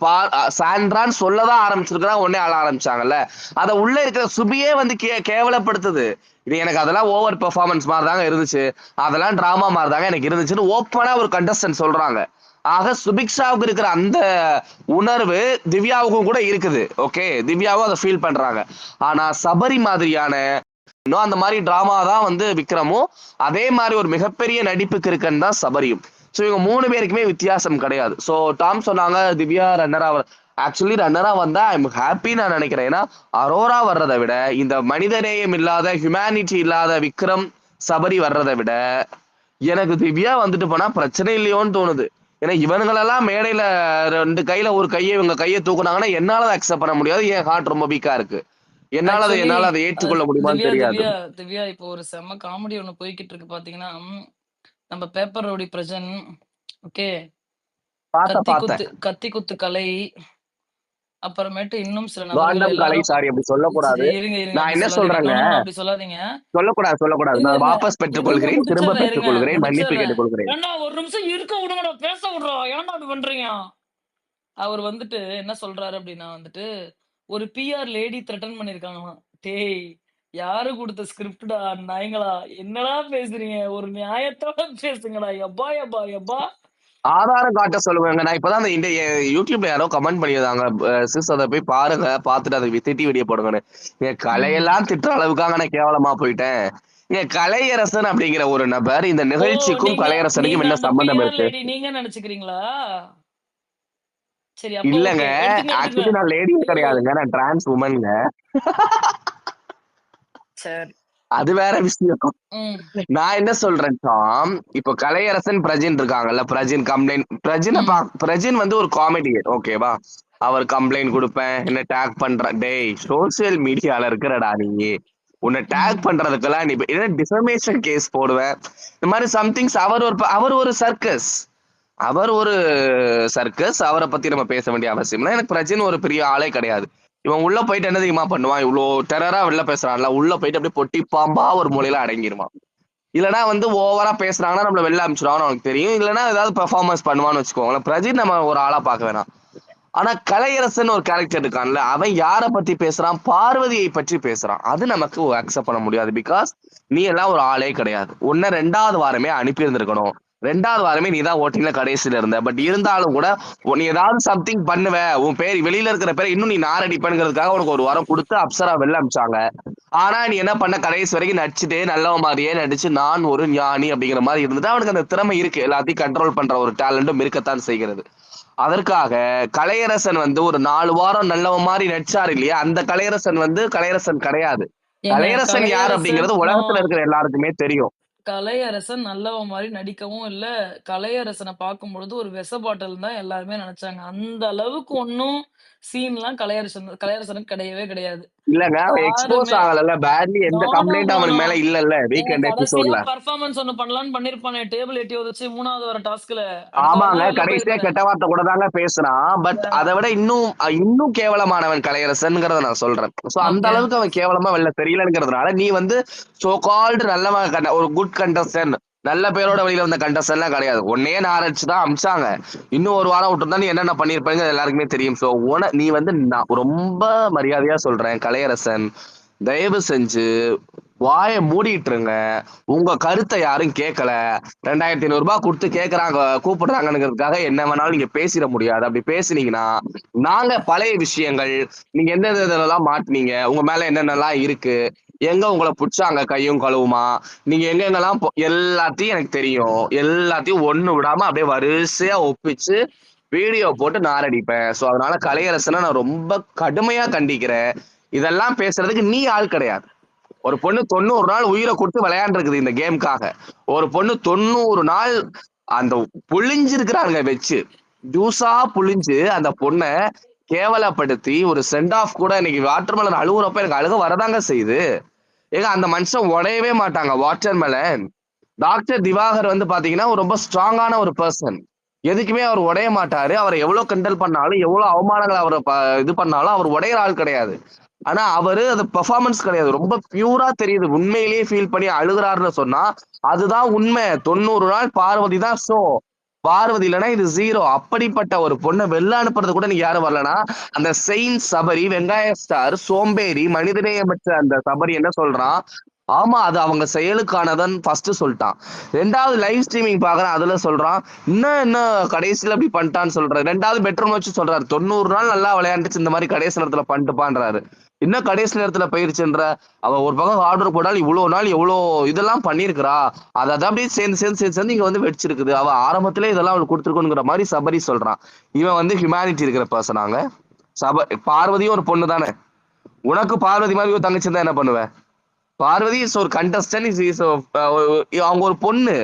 Speaker 5: சாண்ட்ரான்னு சொல்லதான் ஆரம்பிச்சிருக்கா, உடனே ஆள ஆரம்பிச்சாங்கல்ல, அதை உள்ள இருக்கிற சுபியே வந்து கேவலப்படுத்துது. இது எனக்கு அதெல்லாம் ஓவர் பெர்ஃபார்மன்ஸ் மாதிரி தாங்க இருந்துச்சு, அதெல்லாம் டிராமா மாதிரி தாங்க எனக்கு இருந்துச்சுன்னு ஓப்பனா ஒரு கண்டஸ்டன்ட் சொல்றாங்க. ஆக சுபிக்ஷாவுக்கு இருக்கிற அந்த உணர்வு திவ்யாவுக்கும் கூட இருக்குது. ஓகே, திவ்யாவும் அதை ஃபீல் பண்றாங்க. ஆனா சபரி மாதிரியான அந்த மாதிரி டிராமா தான் வந்து விக்ரமும், அதே மாதிரி ஒரு மிகப்பெரிய நடிப்புக்கு இருக்குன்னு தான் சபரியும். ஸோ இவங்க 3 பேருக்குமே வித்தியாசம் கிடையாது. ஸோ டாம் சொன்னாங்க திவ்யா ரன்னரா, ஆக்சுவலி ரன்னரா வந்தா ஐம் ஹாப்பி நான் நினைக்கிறேன். ஏன்னா அரோரா வர்றதை விட, இந்த மனிதநேயம் இல்லாத ஹியூமனிட்டி இல்லாத விக்ரம் சபரி வர்றதை விட எனக்கு திவ்யா வந்துட்டு போனா பிரச்சனை இல்லையோன்னு தோணுது. ஏன்னா இவனுங்களெல்லாம் மேடையில 2 கையில ஒரு கையை இவங்க கையை தூக்குனாங்கன்னா என்னால அதை அக்செப்ட் பண்ண முடியாது. என் ஹார்ட் ரொம்ப வீக்கா இருக்கு, என்னால அதை ஏற்றுக்கொள்ள முடியுமான்னு தெரியாது.
Speaker 2: திவ்யா இப்போ ஒரு செம்ம காமெடி ஒண்ணு போய்கிட்டு இருக்கு பாத்தீங்கன்னா, நம்ம பேப்பர் ரோடி பிரசன், ஓகே, கத்தி குத்து கலை, அப்புறமேட்டு இன்னும் சில நபர்கள்
Speaker 5: சாரி அப்படி சொல்லக்கூடாது. நான் என்ன சொல்றேங்க,
Speaker 2: அப்படி சொல்லாதீங்க,
Speaker 5: சொல்லக்கூடாது. நான் வாபஸ் பெற்றுக் கொள்கிறேன், திரும்ப பெற்றுக் கொள்கிறேன், மன்னிப்பு கேட்டுக் கொள்கிறேன்.
Speaker 2: ஏன்னா ஒரு நிமிஷம் இருக்க விடுங்கடா, பேச விடுறோம், ஏன்னா அப்படி பண்றீங்க? அவர் வந்துட்டு என்ன சொல்றாரு அப்படின்னா வந்துட்டு, ஒரு பிஆர் லேடி த்ரெட்டன் பண்ணிருக்காங்களாம். டேய் யாரு கொடுத்த ஸ்கிரிப்டா நாய்ங்களா, என்னடா பேசுறீங்க? ஒரு நியாயத்தோட பேசுங்கடா. எப்பா எப்பா எப்பா
Speaker 5: ஆதாரம் காட்ட சொல்லுவாங்க. நான் இப்பதான் இந்த யூடியூப்ல யாரோ கமெண்ட் பண்ணியிருந்தாங்க, சிஸ் அதை போய் பாருங்க, பார்த்துட்டு அதை திட்டி வீடியோ போடுங்கன்னு. கலையெல்லாம் திட்டுற அளவுக்காக நான் கேவலமா போயிட்டேன். கலையரசன் அப்படிங்கிற ஒரு நபர் இந்த நிகழ்ச்சிக்கும் கலையரசனுக்கும் என்ன சம்பந்தம் இருக்கு?
Speaker 2: நீங்க நினைச்சுக்கிறீங்களா? சரி,
Speaker 5: இல்லங்க, ஆக்சுவலி நான் லேடியே கிடையாதுங்க, நான் டிரான்ஸ் உமன்ங்க.
Speaker 2: சரி,
Speaker 5: அது வேற விஷயம். நான் என்ன சொல்றேன் டாம், இப்போ கலையரசன் பிரஜின் இருக்காங்கல்ல, பிரஜின் கம்ப்ளைண்ட், பிரஜின் வந்து ஒரு காமெடியன், ஓகேவா, அவர் கம்ப்ளைண்ட் கொடுப்பேன், என்ன டேக் பண்ற, டேய் சோசியல் மீடியால இருக்கிறடா நீ, உன்னை டேக் பண்றதுக்கெல்லாம் நீ என்ன டிஃபமேஷன் கேஸ் போடுவேன், இந்த மாதிரி சம்திங்ஸ். அவர் ஒரு சர்க்கஸ், அவரை பத்தி நம்ம பேச வேண்டிய அவசியம் இல்லை. எனக்கு பிரச்சனை ஒரு பெரிய ஆளே கிடையாது. இவன் உள்ள போயிட்டு என்ன தெரியுமா பண்ணுவான், இவ்வளோ டெரரா வெளில பேசுறான்ல, உள்ள போயிட்டு அப்படியே பொட்டி பாம்பா ஒரு மூலையில அடங்கிடுவான். இல்லைன்னா வந்து ஓவரா பேசுறாங்கன்னா நம்மள வெளில அனுப்பிச்சிடுவான்னு அவனுக்கு தெரியும். இல்லைன்னா ஏதாவது பெர்ஃபார்மன்ஸ் பண்ணுவான்னு வச்சுக்கோங்களேன். பிரஜித் நம்ம ஒரு ஆளா பார்க்க வேணாம். ஆனா கலையரசன் ஒரு கேரக்டர் இருக்கான்ல, அவன் யாரை பத்தி பேசுறான், பார்வதியை பற்றி பேசுறான். அது நமக்கு அக்செப்ட் பண்ண முடியாது. பிகாஸ் நீ எல்லாம் ஒரு ஆளே கிடையாது, உன்ன 2வது வாரமே அனுப்பி இருந்திருக்கணும். 2வது வாரமே நீ தான் ஓட்டிங்ல கடைசியில இருந்த. பட் இருந்தாலும் கூட நீ ஏதாவது சம்திங் பண்ணுவ, உன் பேர் வெளியில இருக்கிற பேரை இன்னும் நீ நாரடிப்பேங்கிறதுக்காக உனக்கு ஒரு வாரம் கொடுத்து அப்சரா வெளில அமிச்சாங்க. ஆனா நீ என்ன பண்ண, கடைசி வரைக்கும் நடிச்சுட்டே நல்ல மாதிரியே நடிச்சு நான் ஒரு ஞானி அப்படிங்கிற மாதிரி இருந்துட்டு அவனுக்கு அந்த திறமை இருக்கு, எல்லாத்தையும் கண்ட்ரோல் பண்ற ஒரு டேலண்டும் இருக்கத்தான் செய்கிறது. அதற்காக கலையரசன் வந்து ஒரு 4 வாரம் நல்லவன் மாதிரி நடிச்சாரு இல்லையா, அந்த கலையரசன் வந்து கலையரசன் கிடையாது.
Speaker 2: ஏங்க
Speaker 5: கலையரசன் யார்
Speaker 2: கலையரசன்
Speaker 5: அப்படிங்கிறது
Speaker 2: நோ
Speaker 5: உலகத்துல இருக்கிற எல்லாருக்குமே தெரியும்.
Speaker 2: கலையரசன் நல்லவ மாதிரி நடிக்கவும் இல்ல. கலையரசனை பார்க்கும் பொழுது ஒரு விஷ பாட்டில் தான் எல்லாருமே நினைச்சாங்க. அந்த அளவுக்கு ஒன்னும் சீன்லாம் கலையரசனுக்கு கிடையவே கிடையாது.
Speaker 5: இல்லங்க அவன் எக்ஸ்போஸ்
Speaker 2: யாருமே
Speaker 5: ஆகல பேட்லி, எந்த
Speaker 2: நோ நோ
Speaker 5: கம்ப்ளைண்ட்
Speaker 2: நோ
Speaker 5: அவனுக்கு
Speaker 2: நோ
Speaker 5: மேல இல்லல்ல
Speaker 2: ஏங்க
Speaker 5: வீக்கெண்ட்
Speaker 2: கடைசியா
Speaker 5: எபிசோட்ல.
Speaker 2: பர்ஃபார்மன்ஸ் ஒண்ணு பண்ணலாம்னு பண்ணிருப்பானே, டேபிள் எட்டி உதச்சு 3வது வர டாஸ்க்ல. அடுத்த வாரம்
Speaker 5: ஆமாங்க,
Speaker 2: தான் வெளில
Speaker 5: கடைசியா
Speaker 2: போயிருக்காரு.
Speaker 5: கெட்ட வார்த்தை கூட தாங்க பேசுறான். பட் அதை விட இன்னும் கேவலமானவன் கலையரசன்ங்கிறத நான் சொல்றேன். சோ அந்த
Speaker 2: ஓகே.
Speaker 5: அளவுக்கு அவன் கேவலமா வெளில தெரியலங்கிறதுனால நீ வந்து சோ கால்டு நல்லவன், ஒரு குட் கண்டஸ்டன், நல்ல பேரோட வெளியில வந்த கண்டஸ்டன்ட்லாம் கிடையாது. ஒன்னே நாரடிச்சு தான் அமிச்சாங்க. இன்னும் ஒரு வாரம் விட்டுருந்தா நீ என்னென்ன பண்ணிருப்பேங்க எல்லாருக்குமே தெரியும். சோ நீ வந்து நான் ரொம்ப மரியாதையா சொல்றேன் கலையரசன், தயவு செஞ்சு வாயை மூடிட்டுருங்க. உங்க கருத்தை யாரும் கேட்கல. 2500 ரூபாய் கொடுத்து கேட்கறாங்க, கூப்பிடுறாங்கிறதுக்காக என்ன வேணாலும் நீங்க பேசிட முடியாது. அப்படி பேசுனீங்கன்னா நாங்க பழைய விஷயங்கள், நீங்க எந்த இதெல்லாம் மாட்டினீங்க, உங்க மேல என்னென்னலாம் இருக்கு, எங்க உங்களை புடிச்சாங்க கையும் களுவுமா, நீங்க எங்கெங்கெல்லாம் எல்லாத்தையும் எனக்கு தெரியும். எல்லாத்தையும் ஒண்ணு விடாம அப்படியே வரிசையா ஒப்பிச்சு வீடியோ போட்டு நாரடிப்பேன். சோ அதனால கலையரசனை நான் ரொம்ப கடுமையா கண்டிக்கிறேன். இதெல்லாம் பேசுறதுக்கு நீ ஆள் கிடையாது. ஒரு பொண்ணு 90 நாள் உயிரை கொடுத்து விளையாண்டுருக்குது இந்த கேமுக்காக. ஒரு பொண்ணு 90 நாள் அந்த புளிஞ்சிருக்கிறாங்க வச்சு, ஜூஸா புளிஞ்சு அந்த பொண்ணை கேவலப்படுத்தி ஒரு சென்ட் ஆஃப் கூட இன்னைக்கு வாட்டர்மெலன் அழுகுறப்ப எனக்கு அழுக வரதாங்க செய்யுது. ஏங்க அந்த மனுஷன் உடையவே மாட்டாங்க வாட்டர்மெலன். டாக்டர் திவாகர் வந்து பாத்தீங்கன்னா ரொம்ப ஸ்ட்ராங்கான ஒரு பர்சன். எதுக்குமே அவர் உடைய மாட்டாரு. அவரை எவ்வளவு கிண்டல் பண்ணாலும் எவ்வளவு அவமானங்கள் அவரை இது பண்ணாலும் அவர் உடையிற ஆள் கிடையாது. ஆனா அவரு அது பெர்ஃபார்மன்ஸ் கிடையாது, ரொம்ப பியூரா தெரியுது. உண்மையிலேயே ஃபீல் பண்ணி அழுகுறாருன்னு சொன்னா அதுதான் உண்மை. 90 நாள் பார்வதி தான் ஷோ. பார்வதி இல்லைன்னா இது 0. அப்படிப்பட்ட ஒரு பொண்ணை வெளில அனுப்புறது கூட நீங்க யாரும் வரலனா, அந்த செயின்ட் சபரி, வெங்காய ஸ்டார், சோம்பேறி, மனிதநேயமற்ற அந்த சபரி என்ன சொல்றான், ஆமா அது அவங்க செயலுக்கானதான் ஃபர்ஸ்ட் சொல்லிட்டான். 2வது லைவ் ஸ்ட்ரீமிங் பாக்குறேன், அதுல சொல்றான் என்ன கடைசியில அப்படி பண்ணிட்டான்னு சொல்றாரு. 2வது பெட்ரூம் வச்சு சொல்றாரு 90 நாள் நல்லா விளையாண்டுச்சு, இந்த மாதிரி கடைசி நேரத்துல பண்ணிட்டுப்பான்றாரு. இன்னும் கடைசி நேரத்துல போயிருச்சுன்ற. அவ ஒரு பக்கம் ஆர்டர் போட்டால் இவ்வளவு நாள் எவ்வளவு இதெல்லாம் பண்ணிருக்கிறா, அதை அப்படியே சேர்ந்து இங்க வந்து வெடிச்சிருக்குது. அவ ஆரம்பத்திலே இதெல்லாம் அவளுக்கு கொடுத்துருக்கணுங்கிற மாதிரி சபரி சொல்றான். இவன் வந்து ஹியூமனிட்டி இருக்கிற பர்சனாங்க. பார்வதியும் ஒரு பொண்ணு தானே. உனக்கு பார்வதி மாதிரி ஒரு தங்கச்சி தான் என்ன பண்ணுவேன்? பார்வதி இஸ் ஒரு கண்டஸ்டன்ட், அவங்க ஒரு பொண்ணு.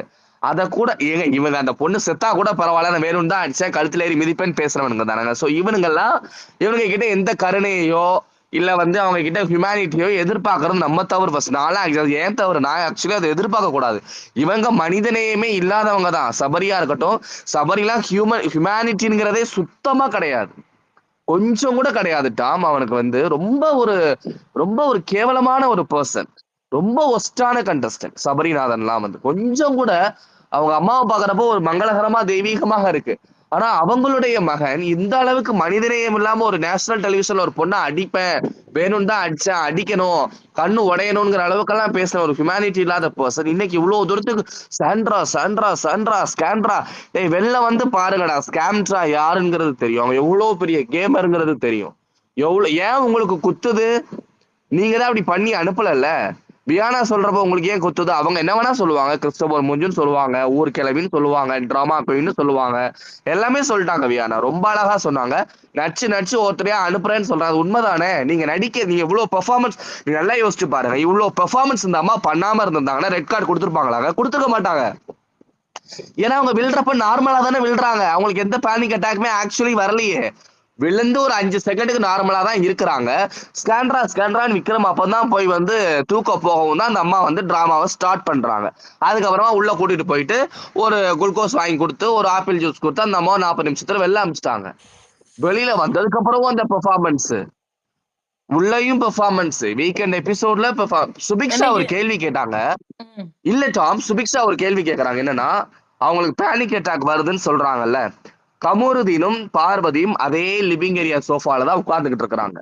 Speaker 5: அத கூட இவங்க அந்த பொண்ணு செத்தா கூட பரவாயில்ல, வேணும் தான் அடிச்சேன் கழுத்துல ஏறி மிதிப்பேன்னு பேசுறவனுங்க தானங்க. சோ இவனுங்க கிட்ட எந்த கருணையோ இல்ல வந்து அவங்க கிட்ட ஹியூமனிட்டியோ எதிர்பார்க்கறது நம்ம தவறு. ஃபர்ஸ்ட் நான்லாம் ஏன் தவறு, நான் ஆக்சுவலி அதை எதிர்பார்க்க கூடாது. இவங்க மனிதநேயமே இல்லாதவங்க தான். சபரியா இருக்கட்டும், சபரிலாம் ஹியூமனிட்டிங்கிறதே சுத்தமா கிடையாது, கொஞ்சம் கூட கிடையாது. டாம் அவனுக்கு வந்து ரொம்ப ஒரு கேவலமான ஒரு பர்சன், ரொம்ப ஒஸ்டான கண்டஸ்டன்ட். சபரிநாதன்லாம் வந்து கொஞ்சம் கூட அவங்க அம்மாவை பாக்குறப்போ ஒரு மங்களகரமா தெய்வீகமாக இருக்கு. ஆனா அவங்களுடைய மகன் இந்த அளவுக்கு மனிதநேயம் இல்லாம ஒரு நேஷனல் டெலிவிஷன்ல ஒரு பொண்ணை அடிப்பேன், வேணும் தான் அடிச்சேன், அடிக்கணும், கண்ணு உடையணுங்கிற அளவுக்கெல்லாம் பேசுற ஒரு ஹியூமனிட்டி இல்லாத பர்சன் இன்னைக்கு இவ்வளவு தூரத்துக்கு சாண்ட்ரா சாண்ட்ரா சாண்ட்ரா ஸ்கேண்ட்ரா, வெளில வந்து பாருங்கடா ஸ்கேம்ட்ரா யாருங்கிறது தெரியும், அவங்க எவ்வளவு பெரிய கேமருங்கிறது தெரியும். ஏன் உங்களுக்கு குத்துது? நீங்க தான் அப்படி பண்ணி அனுப்பல. வியானா சொல்றப்ப உங்களுக்கு ஏன் குத்துது? அவங்க என்ன வேணா சொல்லுவாங்க, கிறிஸ்டோபர் முஞ்சுன்னு சொல்லுவாங்க, ஊர் கிளவின்னு சொல்லுவாங்க, டிராமா குயின்னு சொல்லுவாங்க, எல்லாமே சொல்லிட்டாங்க. வியானா ரொம்ப அழகா சொன்னாங்க. நடிச்சு ஒருத்தரையா அனுப்புறேன்னு சொல்றாங்க, உண்மைதானே? நீங்க இவ்வளவு பெர்ஃபார்மன்ஸ், நீங்க நல்லா யோசிச்சு பாருங்க. இவ்வளவு பெர்ஃபார்மன்ஸ் இந்த அம்மா பண்ணாம இருந்திருந்தாங்கன்னா ரெட் கார்டு கொடுத்துருப்பாங்களாங்க? கொடுத்துருக்க மாட்டாங்க. ஏன்னா அவங்க விழுறப்ப நார்மலா தானே விழுறாங்க, அவங்களுக்கு எந்த பேனிக் அட்டாக்குமே ஆக்சுவலி வரலையே. விழுந்து ஒரு 5 செகண்டுக்கு நார்மலா தான் இருக்கிறாங்க. ஸ்கேண்ட்ரான்னு விக்ரம் அப்பதான் போய் வந்து தூக்க போகவும் தான் அந்த அம்மா வந்து டிராமாவை ஸ்டார்ட் பண்றாங்க. அதுக்கப்புறமா உள்ள கூட்டிட்டு போயிட்டு ஒரு குளுக்கோஸ் வாங்கி கொடுத்து ஒரு ஆப்பிள் ஜூஸ் கொடுத்து அந்த அம்மா 40 நிமிஷத்துல வெளில அமிச்சிட்டாங்க. வெளியில வந்ததுக்கு அப்புறமும் அந்த பெர்ஃபார்மன்ஸ், உள்ளயும் பெர்ஃபார்மன்ஸ், வீக்கெண்ட் எபிசோட்ல சுபிக்ஷா ஒரு கேள்வி கேட்டாங்க. இல்ல டாம், சுபிக்ஷா ஒரு கேள்வி கேட்கறாங்க, என்னன்னா அவங்களுக்கு பேனிக் அட்டாக் வருதுன்னு சொல்றாங்கல்ல, கமருதீனும் பார்வதியும் அதே லிவிங் ஏரியா சோஃபால தான் உட்கார்ந்துகிட்டு இருக்கிறாங்க.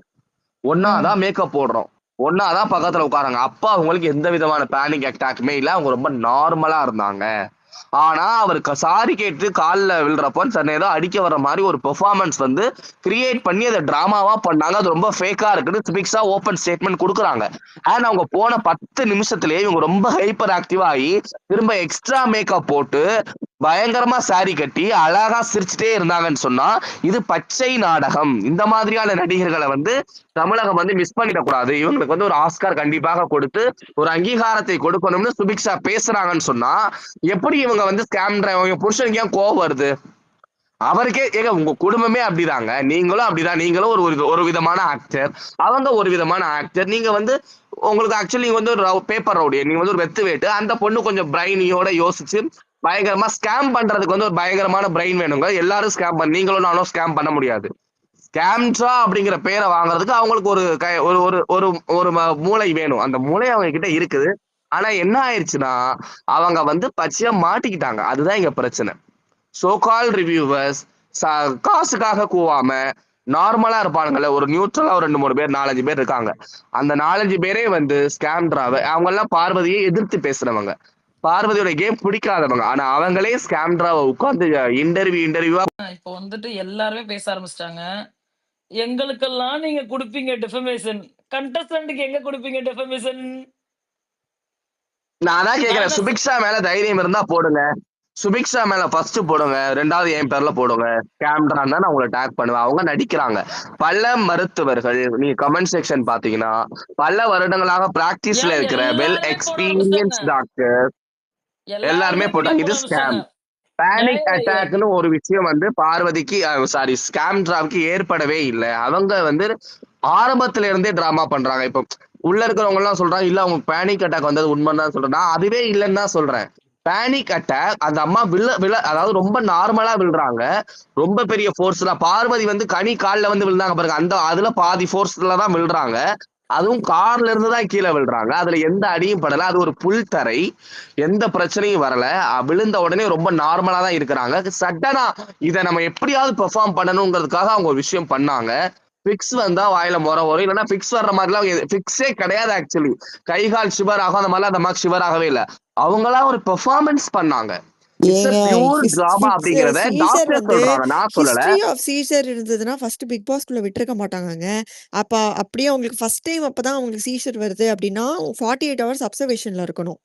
Speaker 5: ஒன்னாதான் மேக்கப் போடுறோம், ஒன்னாதான் பக்கத்துல உட்காராங்க. அப்ப அவங்களுக்கு எந்த விதமான பேனிக் அட்டாக்குமே இல்ல, அவங்க ரொம்ப நார்மலா இருந்தாங்க. ஆனா அவருக்கு சாரி கேட்டு காலில் விழுறப்போ தன்னை ஏதோ அடிக்க வர மாதிரி ஒரு பெர்ஃபார்மன்ஸ் வந்து கிரியேட் பண்ணி அதை டிராமாவா பண்ணாங்க. அது ரொம்ப ஃபேக்கா இருக்குன்னு சுபிக்ஸா ஓப்பன் ஸ்டேட்மெண்ட் கொடுக்குறாங்க. அண்ட் அவங்க போன 10 நிமிஷத்துலயே இவங்க ரொம்ப ஹைப்பர் ஆக்டிவ் ஆகி திரும்ப எக்ஸ்ட்ரா மேக்கப் போட்டு பயங்கரமா சாரி கட்டி அழகா சிரிச்சுட்டே இருந்தாங்கன்னு சொன்னா இது பச்சை நாடகம். இந்த மாதிரியான நடிகர்களை வந்து தமிழகம் வந்து மிஸ் பண்ணிடக்கூடாது. இவங்களுக்கு வந்து ஒரு ஆஸ்கார் கண்டிப்பாக கொடுத்து ஒரு அங்கீகாரத்தை கொடுக்கணும்னு சுபிக்ஷா பேசுறாங்கன்னு சொன்னா எப்படி இவங்க வந்து ஸ்கேம் டிரைவர் புருஷனுக்கு ஏன் கோவம் வருது? அவருக்கே ஏங்க உங்க குடும்பமே அப்படிதாங்க, நீங்களும் அப்படிதான். நீங்களும் ஒரு விதமான ஆக்டர், அவங்க ஒரு விதமான ஆக்டர். நீங்க வந்து உங்களுக்கு ஆக்சுவலி நீங்க வந்து ஒரு பேப்பர் ரவுடி, நீங்க வந்து ஒரு வெத்து வேட்டு. அந்த பொண்ணு கொஞ்சம் பிரைனியோட யோசிச்சு பயங்கரமா ஸ்கேம் பண்றதுக்கு வந்து ஒரு பயங்கரமான பிரெயின் வேணுங்க. எல்லாரும் ஸ்கேம் பண்ண, நீங்களும் நானும் ஸ்கேம் பண்ண முடியாது. ஸ்கேம்ட்ரா அப்படிங்கிற பேரை வாங்குறதுக்கு அவங்களுக்கு ஒரு ஒரு ஒரு ஒரு மூளை வேணும். அந்த மூளை அவங்க கிட்ட இருக்குது. ஆனா என்ன ஆயிடுச்சுன்னா அவங்க வந்து பச்சையா மாட்டிக்கிட்டாங்க. அதுதான் இங்க பிரச்சனை. சோகால் ரிவ்யூவர்ஸ் காசுக்காக கூவாம நார்மலா இருப்பானுங்கல்ல, ஒரு நியூட்ரலா ஒரு 2-3 பேர் 4-5 பேர் இருக்காங்க. அந்த 4-5 பேரே வந்து ஸ்கேம்ட்ராவை அவங்க எல்லாம் பார்வதியை எதிர்த்து பேசுறவங்க, பார்வதியோட கேம் பிடிக்காதவங்க. ஆனா அவங்களே ஸ்கேம்ட்ராவை உட்கார்ந்து இன்டர்வியூவா
Speaker 2: இப்போ வந்துட்டு எல்லாருமே பேச ஆரம்பிச்சிட்டாங்க. எங்களுக்கெல்லாம் நீங்க கொடுப்பீங்க டெஃபமேஷன், கண்டஸ்டன்ட்க்கு எங்க கொடுப்பீங்க டெஃபமேஷன்?
Speaker 5: நான் தான் கேக்குறேன்.
Speaker 2: நான்
Speaker 5: சுபிக்ஷா மேல தைரியம் இருந்தா போடுங்க. சுபிக்ஷா மேல ஃபர்ஸ்ட் போடுங்க, 2வது என் பேர்ல போடுங்க. கேமரா நான் உங்களை டேக் பண்ணுவேன். அவங்க நடிக்கிறாங்க. பல மருத்துவர்கள் நீங்க கமெண்ட் செக்ஷன் பாத்தீங்கன்னா பல வருடங்களாக பிராக்டிஸ்ல
Speaker 2: ஏன்
Speaker 5: இருக்கிற வெல்
Speaker 2: எல்லாருமே போட
Speaker 5: எக்ஸ்பீரியன்ஸ்
Speaker 2: ஆரம்பிச்சிட்டாங்க.
Speaker 5: டாக்டர் எல்லாருமே போட்டாங்க. இது ஸ்கேம். பேனிக் அட்டாக்னு ஒரு விஷயம் வந்து பார்வதிக்கு சாரி ஸ்கேம்ட்ராவுக்கு ஏற்படவே இல்லை. அவங்க வந்து ஆரம்பத்துல இருந்தே டிராமா பண்றாங்க. இப்போ உள்ள இருக்கிறவங்க எல்லாம் சொல்றாங்க இல்ல அவங்க பேனிக் அட்டாக் வந்தது உண்மைன்னு சொல்றேன். நான் அதுவே இல்லைன்னு தான் சொல்றேன். பேனிக் அட்டாக் அந்த அம்மா அதாவது ரொம்ப நார்மலா விழுறாங்க. ரொம்ப பெரிய ஃபோர்ஸ்ல பார்வதி வந்து கனி காலில் வந்து விழுந்தாங்க பாருங்க, அந்த அதுல பாதி ஃபோர்ஸ்ல தான் விழுறாங்க. அதுவும் கார்ல இருந்து தான் கீழே விழுறாங்க. அதுல எந்த அடியும் படல. அது ஒரு புல் தரை, எந்த பிரச்சனையும் வரல. விழுந்த உடனே ரொம்ப நார்மலா தான் இருக்கிறாங்க. சட்டனா இதை நம்ம எப்படியாவது பெர்ஃபார்ம் பண்ணணுங்கிறதுக்காக அவங்க ஒரு விஷயம் பண்ணாங்க. பிக்ஸ் வந்தா வாயில முறை வரும், இல்லைன்னா பிக்ஸ் வர்ற மாதிரிலாம் பிக்ஸே கிடையாது. ஆக்சுவலி கைகால் ஷிவர் ஆகும், அந்த மாதிரிலாம் அந்த மாதிரி ஷிவர் ஆகவே இல்லை. அவங்களா ஒரு பெர்ஃபார்மன்ஸ் பண்ணாங்க. பியூர் டிராமா அப்படிங்கறத டாக்டர் சொல்றாங்க, நான் சொல்லல.
Speaker 4: ஹிஸ்டரி ஆஃப் சீசர் இருந்ததுன்னா ஃபர்ஸ்ட் பிக் பாஸ்குள்ள விட்டுருக்க மாட்டாங்கங்க. அப்ப அப்படியே அவங்களுக்கு ஃபர்ஸ்ட் டைம் அப்பதான் அவங்களுக்கு சீசர் வருது அப்படின்னா 48 ஹவர்ஸ் அப்சர்வேஷன்ல இருக்கணும்.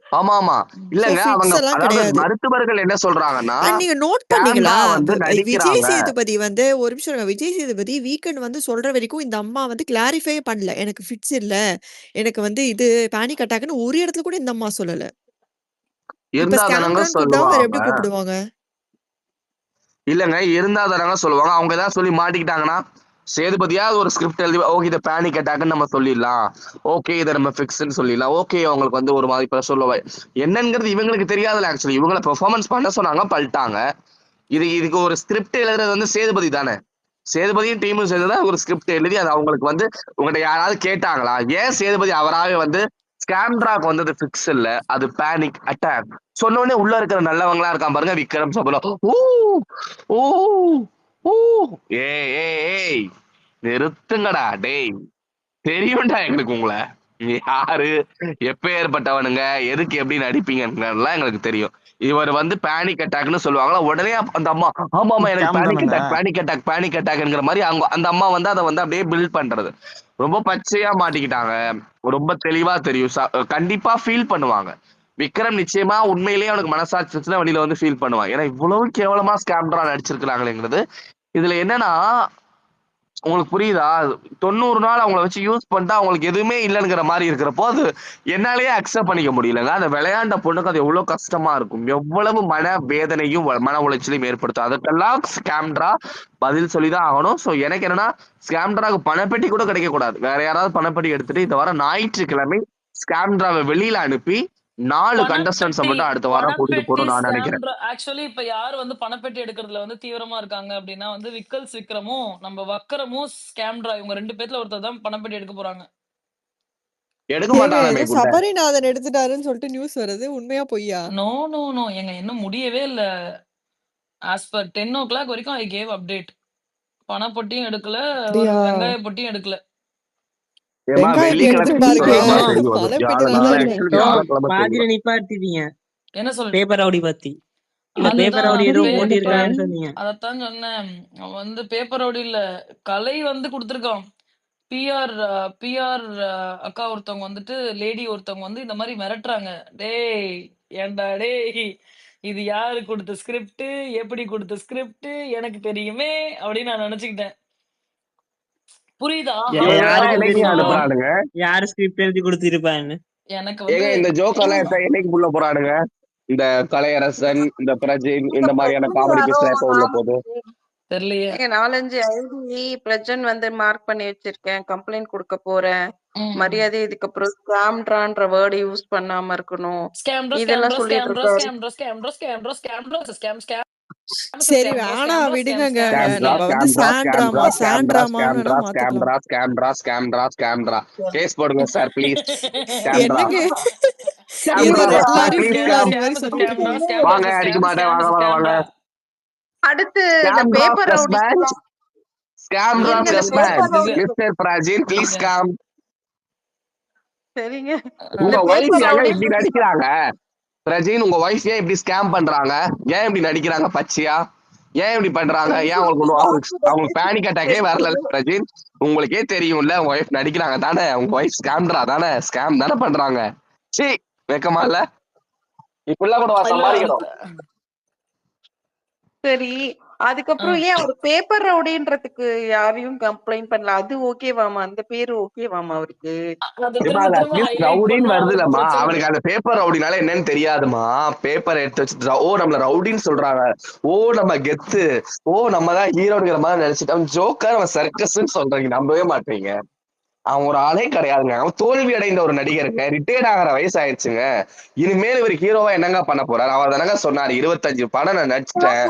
Speaker 5: ஆமா ஆமா இல்லங்க, அவங்க அதாவது மருத்துவர்கள் என்ன சொல்றாங்கன்னா
Speaker 4: நீங்க நோட் பண்ணீங்களா
Speaker 5: வந்து
Speaker 4: விஜய் சேதுபதி வந்து ஒரு நிமிஷம், விஜய் சேதுபதி வீக்கெண்ட் வந்து சொல்ற வரைக்கும் இந்த அம்மா வந்து கிளாரிஃபை பண்ணல எனக்கு ஃபிட்ஸ் இல்ல, எனக்கு வந்து இது பேனிக் அட்டாக்னு ஒரு இடத்துல கூட இந்த அம்மா சொல்லல.
Speaker 5: இருந்தாதானங்க சொல்லுவாங்க.
Speaker 4: எப்படி கூப்பிடுவாங்க?
Speaker 5: இல்லங்க இருந்தாதானங்க சொல்லுவாங்க. அவங்க ஏதாவது சொல்லி மாட்டிக்கிட்டாங்கன்னா சேதுபதியாவது ஒரு ஸ்கிரிப்ட் எழுதி ஓகே இதை பேனிக் அட்டாக்னு நம்ம சொல்லிடலாம், ஓகே இதை நம்ம ஃபிக்ஸ்ன்னு சொல்லிடலாம், ஓகே அவங்களுக்கு வந்து ஒரு மாதிரி சொல்லுவாங்க என்னங்கிறது இவங்களுக்கு தெரியாதுல்ல. ஆக்சுவலி இவங்களை பெர்ஃபார்மன்ஸ் பண்ண சொன்னாங்க, பண்ணிட்டாங்க. இதுக்கு ஒரு ஸ்கிரிப்ட் எழுதுறது வந்து சேதுபதி தானே. சேதுபதியும் டீமும் சேர்ந்துதான் ஒரு ஸ்கிரிப்ட் எழுதி அது அவங்களுக்கு வந்து உங்கள்கிட்ட யாராவது கேட்டாங்களா? ஏன் சேதுபதி அவராகவே வந்து ஸ்கேம்ட்ராக் வந்தது ஃபிக்ஸ் இல்ல, அது பேனிக் அட்டாக் சொன்ன உடனே உள்ள இருக்கிற நல்லவங்களா இருக்கான் பாருங்க, விக்ரம் சபலா ஊ ஊ ஊ ஏய் நிறுத்துங்கடா டேய், தெரியும்டா எங்களுக்கு உங்களை யாரு எப்ப ஏற்பட்டவனுங்க எதுக்கு எப்படி நடிப்பீங்கலாம் எங்களுக்கு தெரியும். இவர் வந்து பேனிக் அட்டாக்னு சொல்லுவாங்களா, உடனே அந்த அம்மா ஆமா ஆமா எனக்கு பேனிக் அட்டாக்ங்கிற மாதிரி அவங்க அந்த அம்மா வந்து அதை வந்து அப்படியே பில்ட் பண்றது ரொம்ப பச்சையா மாட்டிக்கிட்டாங்க. ரொம்ப தெளிவா தெரியும், கண்டிப்பா ஃபீல் பண்ணுவாங்க. விக்ரம் நிச்சயமா உண்மையிலேயே அவனுக்கு மனசாட்சி வழியில வந்து ஃபீல் பண்ணுவான். ஏன்னா இவ்வளவு கேவலமா ஸ்கேம்ட்ரா நடிச்சிருக்கிறாங்களேங்கிறது. இதுல என்னன்னா உங்களுக்கு புரியுதா, 90 நாள் அவங்கள வச்சு யூஸ் பண்ணிட்டா அவங்களுக்கு எதுவுமே இல்லைங்கிற மாதிரி இருக்கிறப்போ அது என்னாலேயே அக்செப்ட் பண்ணிக்க முடியலங்க. அந்த விளையாண்ட பொண்ணுக்கு அது எவ்வளவு கஷ்டமா இருக்கும், எவ்வளவு மன வேதனையும் மன உளைச்சலையும் ஏற்படுத்தும். அதுக்கெல்லாம் ஸ்கேம்ட்ரா பதில் சொல்லிதான் ஆகணும். ஸோ எனக்கு என்னன்னா ஸ்கேம்ட்ராக்கு பணப்பெட்டி கூட கிடைக்க கூடாது. வேற யாராவது பணப்பெட்டி எடுத்துட்டு இந்த வாரம் ஞாயிற்றுக்கிழமை ஸ்கேம்ட்ராவை வெளியில அனுப்பி 4 கண்டஸ்டன்ஸ் மட்டும் அடுத்த வாரம் கூட்டிட்டு போறோம் நான் நினைக்கிறேன்.
Speaker 2: ஆக்சுவலி இப்ப யாரு வந்து பணப்பெட்டி எடுக்கிறதுல வந்து தீவிரமா இருக்காங்க அப்படின்னா வந்து விக்கல்ஸ் விக்ரமும் நம்ம வக்கரமும் ஸ்கேம்ட்ரா இவங்க 2 பேர்ல ஒருத்தர் தான் பணப்பெட்டி எடுக்க போறாங்க.
Speaker 5: எடுக்க மாட்டாங்க.
Speaker 4: சபரிநாதன் எடுத்துட்டாருன்னு சொல்லிட்டு நியூஸ் வருது, உண்மையா பொய்யா?
Speaker 2: நோ நோ நோ எங்க இன்னும் முடியவே இல்ல. ஆஸ் பர் 10 o'clock வரைக்கும் ஐ கேவ் அப்டேட். பணப்பொட்டியும் எடுக்கல, வெங்காய பொட்டியும் எடுக்கல.
Speaker 6: பாதியில நிப்பாட்டிட்டீங்க.
Speaker 2: என்ன சொல்
Speaker 6: பேப்பர் ரவுடி பத்தி. இல்ல பேப்பர்
Speaker 2: அதுதான்
Speaker 6: ரவுடி ஏதோ
Speaker 3: புரியல
Speaker 6: ஓடி
Speaker 3: எனக்கு.
Speaker 6: இருக்கான்னு சொன்னீங்க.
Speaker 2: அதத்தான் சொன்னேன். அவன் வந்து பேப்பர் ரவுடி இல்ல, கலை வந்து கொடுத்துருக்கான். பிஆர் பிஆர் அக்கா ஒருத்தவங்க வந்துட்டு லேடி ஒருத்தவங்க வந்து இந்த மாதிரி மிரட்டுறாங்க. டேய் ஏன்டா டேய், இது யாரு கொடுத்த ஸ்கிரிப்ட், எப்படி கொடுத்த ஸ்கிரிப்ட் எனக்கு தெரியுமே அப்படின்னு நான் நினைச்சுக்கிட்டேன். புரியுதா?
Speaker 5: இவனுங்க எல்லாம்
Speaker 6: யாருக்கு
Speaker 5: என்னைக்கு
Speaker 6: தெரியும்
Speaker 5: அனுப்புறானுங்க?
Speaker 6: யாரு ஸ்கிரிப்ட் எழுதி கொடுத்திருப்பான்னு?
Speaker 2: எனக்கு
Speaker 5: ஏங்க
Speaker 2: வந்து
Speaker 5: இந்த ஜோக் எல்லாம் என்னைக்கு உள்ள போறானுங்க? இந்த கலையரசன், இந்த பிரஜின், இந்த மாதிரியான காமெடி பீஸ்ல எப்ப உள்ள போகுது?
Speaker 2: தெரியலையே.
Speaker 7: 4-5 ஐடி பிரஜன் வந்து மார்க் பண்ணி வச்சிருக்கேன். கம்ப்ளைண்ட் கொடுக்க போறேன். மரியாதை இதுக்கப்புறம் ஸ்கேம்ட்ரான்ற வேர்டு யூஸ் பண்ணாம இருக்கணும். இதெல்லாம் சொல்லிட்டு இருக்காரு.
Speaker 4: சரி வேணாம் விடுங்கங்க.
Speaker 5: ஸ்கேம்ட்ரா
Speaker 4: நம்ம வந்து
Speaker 5: ஸ்கேம்ட்ரா ஸ்கேம்ட்ரா ஸ்கேம்ட்ரா
Speaker 4: சாண்ட்ராமான்னு வேணா
Speaker 5: ஸ்கேம்ட்ரா
Speaker 4: மாத்திக்கலாம்.
Speaker 5: ஸ்கேம்ட்ரா ஸ்கேம்ட்ரா ஸ்கேம்ட்ரா ஸ்கேம்ட்ரா கேஸ் போடுங்க சார் ப்ளீஸ். ஸ்கேம்ட்ரா
Speaker 4: என்னங்க இது
Speaker 5: ஸ்கேம்ட்ரா
Speaker 4: red
Speaker 5: sir
Speaker 4: lorry
Speaker 5: please
Speaker 4: blue lorry மாதிரி சொல்லிட்டு இருக்கீங்க.
Speaker 5: வாங்க அடிக்க மாட்டேன், வாங்க வாங்க வாங்க.
Speaker 7: அடுத்து இந்த
Speaker 5: ஸ்கேம்ட்ரா
Speaker 7: பேப்பர்
Speaker 5: பிளஸ்
Speaker 7: ரவுடி
Speaker 5: மேட்ச், ஸ்கேம்ட்ரா
Speaker 7: இருங்க, இந்த
Speaker 5: plus
Speaker 7: paper
Speaker 5: match.
Speaker 7: Rowdy
Speaker 5: mister பிராஜின் ப்ளீஸ் ஸ்கேம்.
Speaker 7: சரிங்க.
Speaker 5: உங்க
Speaker 7: இந்த
Speaker 5: வைஃப்
Speaker 7: பேப்பர்
Speaker 5: ஏங்க
Speaker 7: ரவுடி
Speaker 5: இப்படி நடிக்கிறாங்க? பிரஜின் உங்க வைஃப் ஏன் இப்படி ஸ்கேம் பண்றாங்க? ஏன் இப்படி நடிக்கிறாங்க பச்சையா? ஏன் இப்படி பண்றாங்க? ஏன் அவங்களுக்கு பேனிக் அட்டாக்கே வரல பிரஜின்? உங்களுக்கே தெரியும்ல உங்க வைஃப் நடிக்கிறாங்க தானே? உங்க வைஃப் ஸ்கேம்டா தானே? ஸ்கேம் தானே பண்றாங்க. சீ வெக்கமா இல்ல? இப்படிலாம் கூட சம்பாதிக்கணும்.
Speaker 7: சரி. அதுக்கப்புறம் ஏன் ஒரு பேப்பர் ரவுடின்றதுக்கு யாரையும் கம்ப்ளைண்ட் பண்ணல? அது ஓகேவாமா? அந்த பேரு ஓகேவாமா அவருக்கு?
Speaker 5: ரவுடின்னு வருதுலம்மா, அவனுக்கு அந்த பேப்பர் ரவுடினால என்னன்னு தெரியாதுமா. பேப்பர் எடுத்து வச்சுட்டு ஓ நம்மள ரவுடின்னு சொல்றாங்க, ஓ நம்ம கெத்து, ஓ நம்ம தான் ஹீரோங்கிற மாதிரி நினைச்சிட்டு அவன் ஜோக்கர், அவன் சர்க்கஸ்ன்னு சொல்றீங்க, நம்பவே மாட்டீங்க. அவன் ஒரு ஆளே கிடையாதுங்க. அவன் தோல்வி அடைந்த ஒரு நடிகருங்க, ரிட்டையர்ட் ஆகிற வயசு ஆயிடுச்சுங்க. இனிமேல் இவர் ஹீரோவா என்னங்க பண்ண போறாரு? அவர் தானங்க சொன்னாரு 25 படம் நான் நடிச்சிட்டேன்,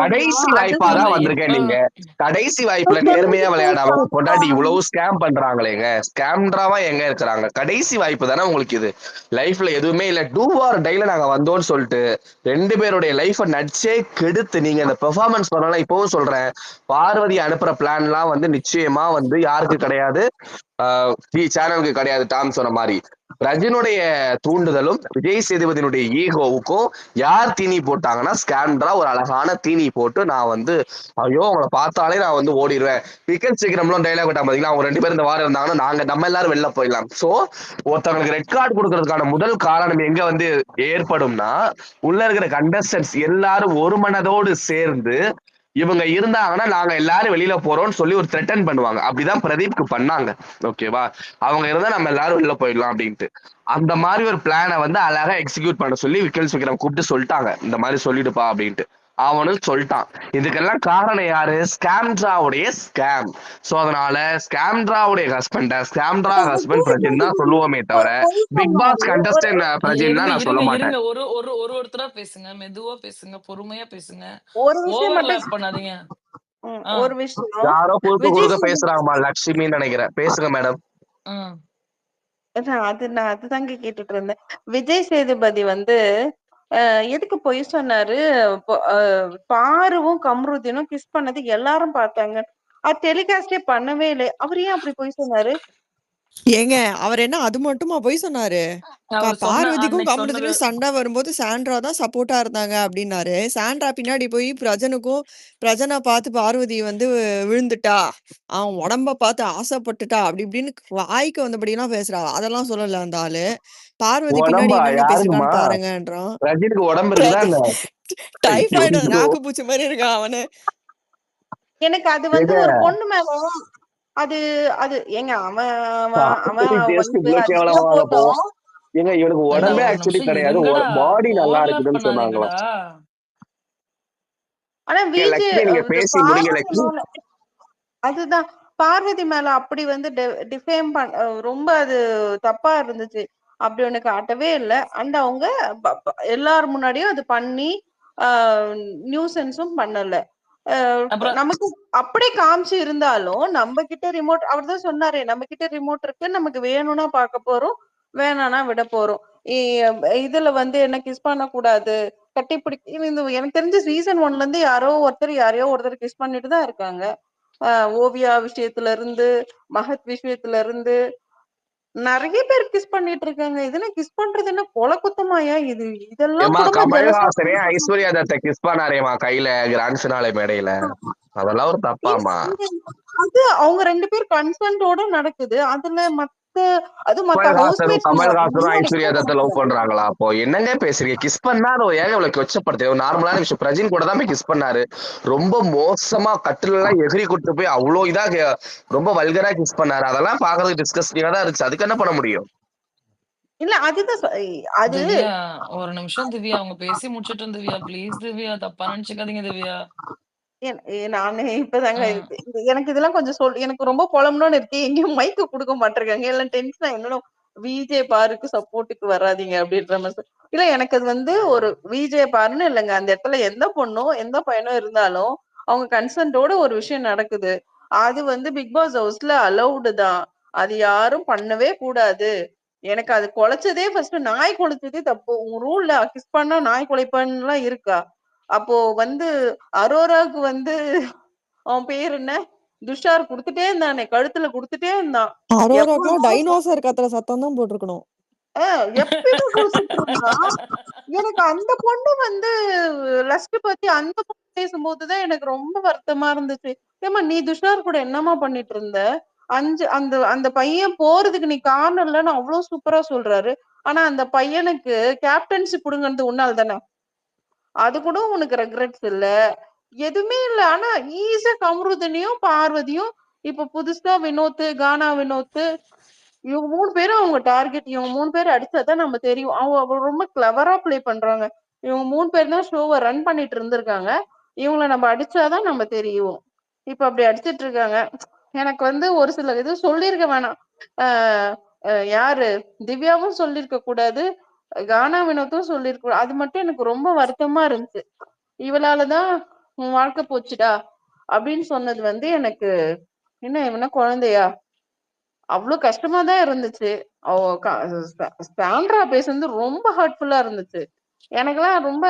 Speaker 5: கடைசி வாய்ப்பா தான் வந்திருக்கேன். நீங்க கடைசி வாய்ப்புல நேர்மையா விளையாடாம பொண்டாட்டி இவ்வளவு ஸ்கேம் பண்றாங்களேங்க. ஸ்கேம்ட்ராவா எங்க இருக்கிறாங்க? கடைசி வாய்ப்பு தானே உங்களுக்கு இது. லைஃப்ல எதுவுமே இல்ல, டூ ஆர் டைல நாங்க வந்தோம்னு சொல்லிட்டு 2 பேருடைய லைஃப நடிச்சே கெடுத்து நீங்க இந்த பெர்ஃபார்மன்ஸ் பண்ணலாம். இப்பவும் சொல்றேன், பார்வதி அனுப்புற பிளான் எல்லாம் வந்து நிச்சயமா வந்து யாருக்கு கிடையாது, சேனலுக்கு கிடையாது. டாம் சொன்ன மாதிரி ரஜினுடைய தூண்டுதலும் விஜய் சேதுபதியினுடைய ஈகோவுக்கும் யார் தீனி போட்டாங்கன்னா ஸ்கேம்ட்ரா ஒரு அழகான தீனி போட்டு நான் வந்து ஐயோ அவங்களை பார்த்தாலே நான் வந்து ஓடிடுவேன். பிக்கன் சீக்கிரம்லாம் டைலாக் விட்டா பாத்தீங்கன்னா அவங்க 2 பேரும் இந்த வாரம் இருந்தாங்கன்னா நம்ம எல்லாரும் வெளில போயிடலாம். சோ ஒருத்தவங்களுக்கு ரெட் கார்டு கொடுக்கறதுக்கான முதல் காரணம் எங்க வந்து ஏற்படும்னா, உள்ள இருக்கிற கண்டஸ்டன்ஸ் எல்லாரும் ஒரு மனதோடு சேர்ந்து இவங்க இருந்தாங்கன்னா நாங்க எல்லாரும் வெளியில போறோம்னு சொல்லி ஒரு த்ரெட்டன் பண்ணுவாங்க. அப்படிதான் பிரதீப்க்கு பண்ணாங்க. ஓகேவா? அவங்க இருந்தா நம்ம எல்லாரும் வெளில போயிடலாம் அப்படின்ட்டு அந்த மாதிரி ஒரு பிளானை வந்து அழகா எக்ஸிக்யூட் பண்ண சொல்லி விக்கல் விக்ரம் கூப்பிட்டு சொல்லிட்டாங்க, இந்த மாதிரி சொல்லிடுப்பா அப்படின்ட்டு. அவனும் சொல்லிட்டான். இதுக்கெல்லாம் காரணம் யாரு? ஸ்கேம்ட்ராவுடைய ஸ்கேம். சோ அதனால ஸ்கேம்ட்ராவுடைய ஸ்கேம்ட்ரா ஹஸ்பண்ட் பிரஜின் தான் சொல்லுவோமே தவிர பிக் பாஸ் கண்டஸ்டன்ட் பிரஜின் தான் நான் சொல்ல மாட்டேன்.
Speaker 2: ஒருத்தரா பேசுங்க, மெதுவா பேசுங்க, பொறுமையா பேசுங்க,
Speaker 7: ஒரு விஷயம் மட்டும்
Speaker 2: ஓவர்லாப் பண்ணாதீங்க.
Speaker 7: ஒரு விஷயம்
Speaker 5: யாரோ குறுக்க
Speaker 7: விஜய்
Speaker 5: குறுக்க பேசுறாங்கம்மா, லட்சுமின்னு நினைக்கிறேன். பேசுங்க மேடம்.
Speaker 7: நான் அதுதாங்க கேட்டுட்டு இருந்தேன். விஜய் சேதுபதி வந்து எதுக்கு பொய் சொன்னாரு? பாருவும் கம்ருதீனும் கிஸ் பண்ணது எல்லாரும் பார்த்தாங்க. அது டெலிகாஸ்டே பண்ணவே இல்லை. அவர் ஏன் அப்படி பொய் சொன்னாரு?
Speaker 4: ஏங்க அவர் என்ன அது மட்டுமா போய் சொன்னாரு? பார்வதிக்கும் கமருதீனுக்கும் சண்டை வரும்போது சாண்ட்ரா தான் சப்போர்ட்டா இருந்தாங்க அப்படின்னாரு. சாண்ட்ரா பின்னாடி போய் பிரஜனை பார்த்து பார்வதி வந்து விழுந்துட்டா, அவன் உடம்ப பார்த்து ஆசைப்பட்டுட்டா அப்படி இப்படின்னு வாய்க்கு வந்தபடி எல்லாம் பேசுறா. அதெல்லாம் சொல்லல அந்த ஆளு. பார்வதி பின்னாடி என்னென்ன பேசிருக்கான்னு பாருங்கன்றான். டைஃபாய்டு நாக்கு பூச்சி மாதிரி இருக்கான் அவனு.
Speaker 7: எனக்கு அது வந்து ஒரு பொண்ணு மேல அது அது ஏங்க
Speaker 5: ஏங்க இவனுக்கு உடம்பே ஆக்சுவலி கிடையாது, பாடி நல்லா இருக்குதுன்னு சொன்னாங்களா?
Speaker 7: ஆனா
Speaker 5: நீங்க பேசி முடியல.
Speaker 7: அதுதான் பார்வதி மேல அப்படி வந்து டிஃபேம் ரொம்ப அது தப்பா இருந்துச்சு. அப்படி ஒண்ணு காட்டவே இல்லை. அண்ட் அவங்க எல்லாரும் முன்னாடியும் அது பண்ணி நியூசன்ஸும் பண்ணல. நமக்கு அப்படியே காமிச்சு இருந்தாலும் நம்ம கிட்ட ரிமோட், அவர் தான் சொன்னாரே நம்ம கிட்ட ரிமோட் இருக்கு, நமக்கு வேணும்னா பார்க்க போறோம், வேணானா விட போறோம். இதுல வந்து என்ன கிஸ் பண்ண கூடாது, கட்டிப்பிடி எனக்கு தெரிஞ்ச சீசன் 1ல இருந்து யாரையோ ஒருத்தர் கிஸ் பண்ணிட்டு தான் இருக்காங்க. ஓவியா விஷயத்துல இருந்து, மகத் விஷயத்துல இருந்து, நிறைய பேர் கிஸ் பண்ணிட்டு இருக்காங்க. இது என்ன கிஸ் பண்றது என்ன கொலை குத்தமாயா இது? இதெல்லாம்
Speaker 5: ஏமா
Speaker 7: குடும்ப ஜெலஸா
Speaker 5: கமல்ஹாசனே ஐஸ்வர்யா தத்தை கிஸ் பண்ணாரேமா கையில கிராண்ட் ஃபினாலே மேடையில. அதெல்லாம் ஒரு தப்பாமா?
Speaker 7: அது அவங்க 2 பேர் கன்சென்ட்டோட நடக்குது. அதுல மத்த மத்த
Speaker 5: கமல்ஹாசனும் ஐஸ்வர்யா தத்தை லவ் பண்றாங்களா? அப்போ என்னங்க பேசுறீங்க? கிஸ் பண்ணா அதை ஏன் இவ்வளவு கொச்சப்படுத்து? நார்மலான விஷயம். பிரஜின் கூட தான் போய் கிஸ் பண்ணாரு. ரொம்ப மோசமா கட்டில எல்லாம் எகிரி கொடுத்து போய் அவ்வளவு இதா ரொம்ப வல்கரா கிஸ் பண்ணாரு. அதெல்லாம் பாக்குறதுக்கு டிஸ்கஸ்டிங்கா தான் இருந்துச்சு. அதுக்கு என்ன பண்ண முடியும்?
Speaker 7: இல்ல அதுதான் அது
Speaker 2: திவ்யா ஒரு நிமிஷம் திவ்யா, அவங்க பேசி முடிச்சிட்டு திவ்யா ப்ளீஸ் திவ்யா, தப்பா நினைச்சுக்காதீங்க திவ்யா.
Speaker 7: நானு இப்பதாங்க எனக்கு இதெல்லாம் கொஞ்சம் எனக்கு ரொம்ப புலம்பணும்னு இருக்கு. எங்கேயும் மைக்கு கொடுக்க மாட்டிருக்காங்க. எல்லாம் டென்ஷன் என்னோட விஜே பாருக்கு சப்போர்ட்டுக்கு வராதீங்க அப்படின்ற மாதிரி. இல்ல எனக்கு அது ஒரு விஜே பாருன்னு இல்லைங்க, அந்த இடத்துல எந்த பொண்ணும் எந்த பையனும் இருந்தாலும் அவங்க கன்சென்ட்டோட ஒரு விஷயம் நடக்குது. அது பிக் பாஸ் ஹவுஸ்ல அலௌடு தான். அது யாரும் பண்ணவே கூடாது. எனக்கு அது குலைச்சதே ஃபர்ஸ்ட் நாய் குலைச்சதே தப்பு. உங்க ரூல்ல கிஸ் பண்ணா நாய் குலைப்பான்லாம் இருக்கா? அப்போ அரோராவுக்கு அவன் பேர் என்ன, துஷார் குடுத்துட்டே இருந்தானே, கழுத்துல குடுத்துட்டே இருந்தான்.
Speaker 4: அரோராக்கெல்லாம் டைனோசர் கத்துற சத்தம் தான் போட்டிருக்கணும்.
Speaker 7: எப்பயுமே குடிச்சிட்டு இருந்தான். எனக்கு அந்த பொண்ணு லஸ்ட் பத்தி அந்த பொண்ணு பேசும்போதுதான் எனக்கு ரொம்ப வருத்தமா இருந்துச்சு. ஏமா நீ துஷார் கூட என்னமா பண்ணிட்டு இருந்த? அந்த அந்த பையன் போறதுக்கு நீ காரணம் இல்லைன்னு அவ்வளவு சூப்பரா சொல்றாரு. ஆனா அந்த பையனுக்கு கேப்டன்சி புடுங்கிறது உன்னால தானே? அது கூட உனக்கு ரெக்ரெட்ஸ் இல்ல, எதுவுமே இல்ல. ஆனா ஈஸியா கமருதனையும் பார்வதியும் இப்ப புதுசா வினோத், கானா வினோத், இவங்க 3 பேரும் அவங்க டார்கெட். இவங்க 3 பேர் அடிச்சாதான் நம்ம தெரியும். அவங்க ரொம்ப கிளவரா பிளே பண்றாங்க. இவங்க 3 பேர் தான் ஷோவை ரன் பண்ணிட்டு இருந்திருக்காங்க. இவங்கள நம்ம அடிச்சாதான் நம்ம தெரியும். இப்ப அப்படி அடிச்சிட்டு இருக்காங்க. எனக்கு ஒரு சில இது சொல்லியிருக்க வேணாம். யாரு திவ்யாவும் சொல்லிருக்க கூடாது, கானா வினோத்தும் சொல்லிருக்க. அது மட்டும் எனக்கு ரொம்ப வருத்தமா இருந்துச்சு. இவளாலதான் உன் வாழ்க்கை போச்சுடா அப்படின்னு சொன்னது எனக்கு என்ன இவனா குழந்தையா? அவ்வளவு கஷ்டமா தான் இருந்துச்சு. சாண்ட்ரா பேசுனது ரொம்ப ஹர்ட்ஃபுல்லா இருந்துச்சு. எனக்கெல்லாம் ரொம்ப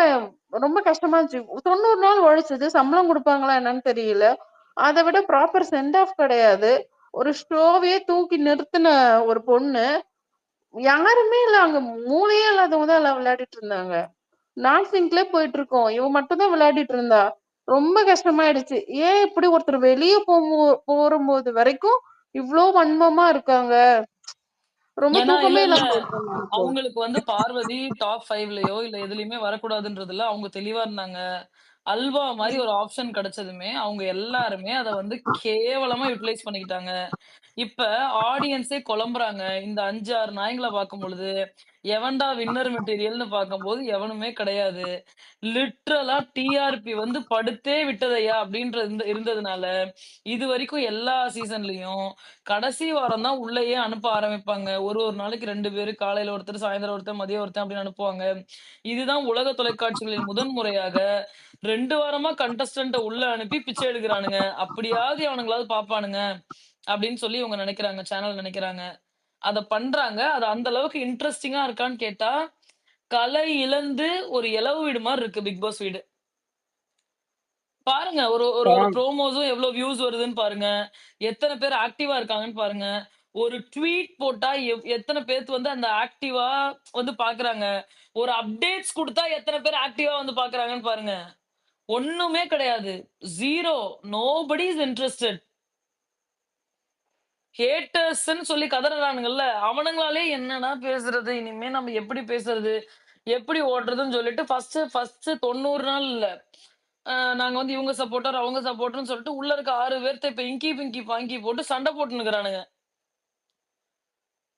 Speaker 7: ரொம்ப கஷ்டமா இருந்துச்சு. 90 நாள் உழைச்சது சம்பளம் கொடுப்பாங்களா என்னன்னு தெரியல. அதை விட ப்ராப்பர் சென்ட் ஆஃப் கிடையாது. ஒரு ஷோவே தூக்கி நிறுத்தின ஒரு பொண்ணு, யாருமே இல்ல அங்க, மூளையே இல்லாதவங்க தான் எல்லாம் விளையாடிட்டு இருந்தாங்க. நான் சிங்க்ல போயிட்டு இருக்கோம், இவ மட்டும் தான் விளையாடிட்டு இருந்தா. ரொம்ப கஷ்டமாயிடுச்சு. ஏன் இப்படி ஒருத்தர் வெளியே போகும்போது வரைக்கும் இவ்ளோ வன்மமா இருக்காங்க? ரொம்ப
Speaker 2: ஏன்னா இல்ல
Speaker 7: தூக்கமே
Speaker 2: இல்ல
Speaker 7: இல்லாம போயிட்டு
Speaker 2: அவங்களுக்கு பார்வதி டாப் 5லயோ இல்ல எதுலயுமே வரக்கூடாதுன்றதுல அவங்க தெளிவா இருந்தாங்க. அல்வா மாதிரி ஒரு ஆப்ஷன் கிடைச்சதுமே அவங்க எல்லாருமே அதை கேவலமா யூட்டிலைஸ் பண்ணிக்கிட்டாங்க. இப்ப ஆடியன்ஸே குழம்புறாங்க. இந்த 5, 6 நாய்களை பார்க்கும் பொழுது எவன்டா வின்னர் மெட்டீரியல்னு பார்க்கும்போது எவனுமே கிடையாது. லிட்ரலா டிஆர்பி படுத்தே விட்டதையா அப்படின்ற இருந்ததுனால இது வரைக்கும் எல்லா சீசன்லயும் கடைசி வாரம் தான் உள்ளேயே அனுப்ப ஆரம்பிப்பாங்க. ஒரு நாளைக்கு 2 பேரு, காலையில ஒருத்தர், சாயந்தரம் ஒருத்தர், மதியம் ஒருத்தர் அப்படின்னு அனுப்புவாங்க. இதுதான் உலக தொலைக்காட்சிகளின் முதன் முறையாக 2 வாரமா கண்டஸ்டன்ட்ட உள்ள அனுப்பி பிச்சை எடுக்கிறானுங்க. அப்படியாவது அவனுங்களாவது பாப்பானுங்க அப்படின்னு சொல்லி இவங்க நினைக்கிறாங்க, சேனல் நினைக்கிறாங்க. அத பண்றாங்க. அது அந்த அளவுக்கு இன்ட்ரெஸ்டிங்கா இருக்கான்னு கேட்டா, கலை இழந்து ஒரு இலவு வீடு மாதிரி இருக்கு பிக் பாஸ் வீடு. பாருங்க, ஒரு ஒரு ஒரு ப்ரோமோஸும் எவ்வளவு வியூஸ் வருதுன்னு பாருங்க. எத்தனை பேர் ஆக்டிவா இருக்காங்கன்னு பாருங்க. ஒரு ட்வீட் போட்டா எத்தனை பேருக்கு அந்த ஆக்டிவா பாக்குறாங்க. ஒரு அப்டேட்ஸ் கொடுத்தா எத்தனை பேர் ஆக்டிவா பாக்குறாங்கன்னு பாருங்க. ஒண்ணுமே கிடையாது. 0. Nobody is interested. ஹேட்டர்ஸ்ன்னு சொல்லி கதறானுங்கல்ல, அவனுங்களாலே என்னடா பேசுறது, இனிமே நம்ம எப்படி பேசுறது, எப்படி ஓடுறதுன்னு சொல்லிட்டு ஃபர்ஸ்ட் 90 நாள் இல்ல, நாங்க இவங்க சப்போர்ட்டர் அவங்க சப்போர்ட்டர்னு சொல்லிட்டு உள்ள இருக்க 6 பேர்த்த இப்ப இங்கி பிங்கி பாங்கி போட்டு சண்டை போட்டுனுக்குறானுங்க.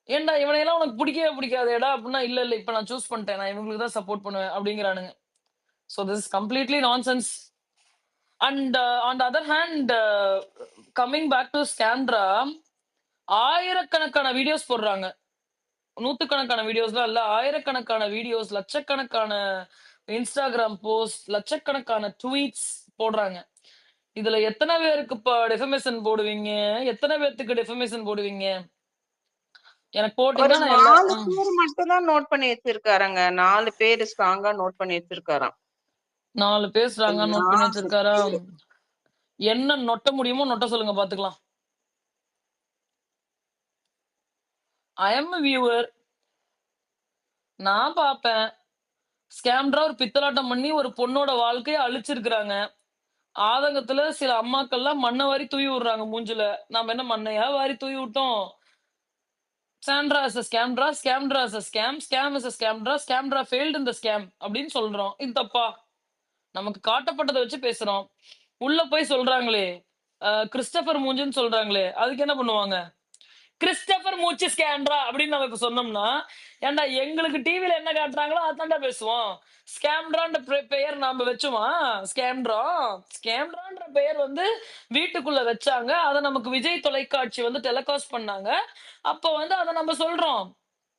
Speaker 2: ஏன்டா இவனையெல்லாம் உனக்கு பிடிக்கவே பிடிக்காதேடா அப்படின்னா, இல்ல இல்ல இப்ப நான் சூஸ் பண்ணிட்டேன், நான் இவங்களுக்கு தான் சப்போர்ட் பண்ணுவேன் அப்படிங்கிறானுங்க. So this is completely nonsense. And on the other hand, coming back to Scandra, ஆயிரக்கணக்கான வீடியோஸ் போடுறாங்க. நூத்துக்கணக்கான வீடியோஸ்லாம் இல்ல, ஆயிரக்கணக்கான வீடியோஸ், லட்சக்கணக்கான இன்ஸ்டாகிராம் போஸ்ட், லட்சக்கணக்கான ட்வீட்ஸ் போடுறாங்க. இதுல எத்தனை பேருக்கு டெஃபமேஷன் போடுவீங்க? எத்தனை பேருக்கு டெஃபமேஷன் போடுவீங்க? எனக்கு
Speaker 7: ஒரு
Speaker 2: போட்டீங்கன்னா நான்
Speaker 7: 4 பேர் மட்டும் தான் நோட் பண்ணி வச்சிருக்காருங்க. 4 பேர் ஸ்ட்ராங்கா நோட் பண்ணி வச்சிருக்காராம்.
Speaker 2: 4 பேர் ஸ்ட்ராங்கா நோட் பண்ணி வச்சிருக்காரா? என்ன நொட்ட முடியுமோ நொட்ட சொல்லுங்க பாத்துக்கலாம். I am viewer. நான் பாப்பேன். ஸ்கேம்டா ஒரு பித்தலாட்டம் பண்ணி ஒரு பொண்ணோட வாழ்க்கைய அழிச்சிருக்கிறாங்க. ஆதங்கத்துல சில அம்மாக்கள்லாம் மண்ண வாரி தூவி விடுறாங்க மூஞ்சில. நாம என்ன மண்ணையா வாரி தூவி விட்டோம்? Sandra is a scamdra, scamdra is a scam, scam is a scamdra, scamdra failed in the scam அப்படின்னு சொல்றோம். இது தப்பா? நமக்கு காட்டப்பட்டதை வச்சு பேசுறோம். உள்ள போய் சொல்றாங்களே, கிறிஸ்டபர் மூஞ்சுன்னு சொல்றாங்களே, அதுக்கு என்ன பண்ணுவாங்க? கிறிஸ்டபர் மூச்சு ஸ்கேம்டா அப்படின்னு நம்ம இப்ப சொன்னோம்னா, ஏன்டா எங்களுக்கு டிவில என்ன காட்டுறாங்களோ அதான்டா பேசுவோம். ஸ்கேம்ட்ரான்ற பெயர் நாம வச்சுமா? ஸ்கேம்ட்ரா ஸ்கேம்ட்ரான்ற பெயர் வந்து வீட்டுக்குள்ள வச்சாங்க. அதை நமக்கு விஜய் தொலைக்காட்சி வந்து டெலிகாஸ்ட் பண்ணாங்க. அப்ப வந்து அதை நம்ம சொல்றோம்.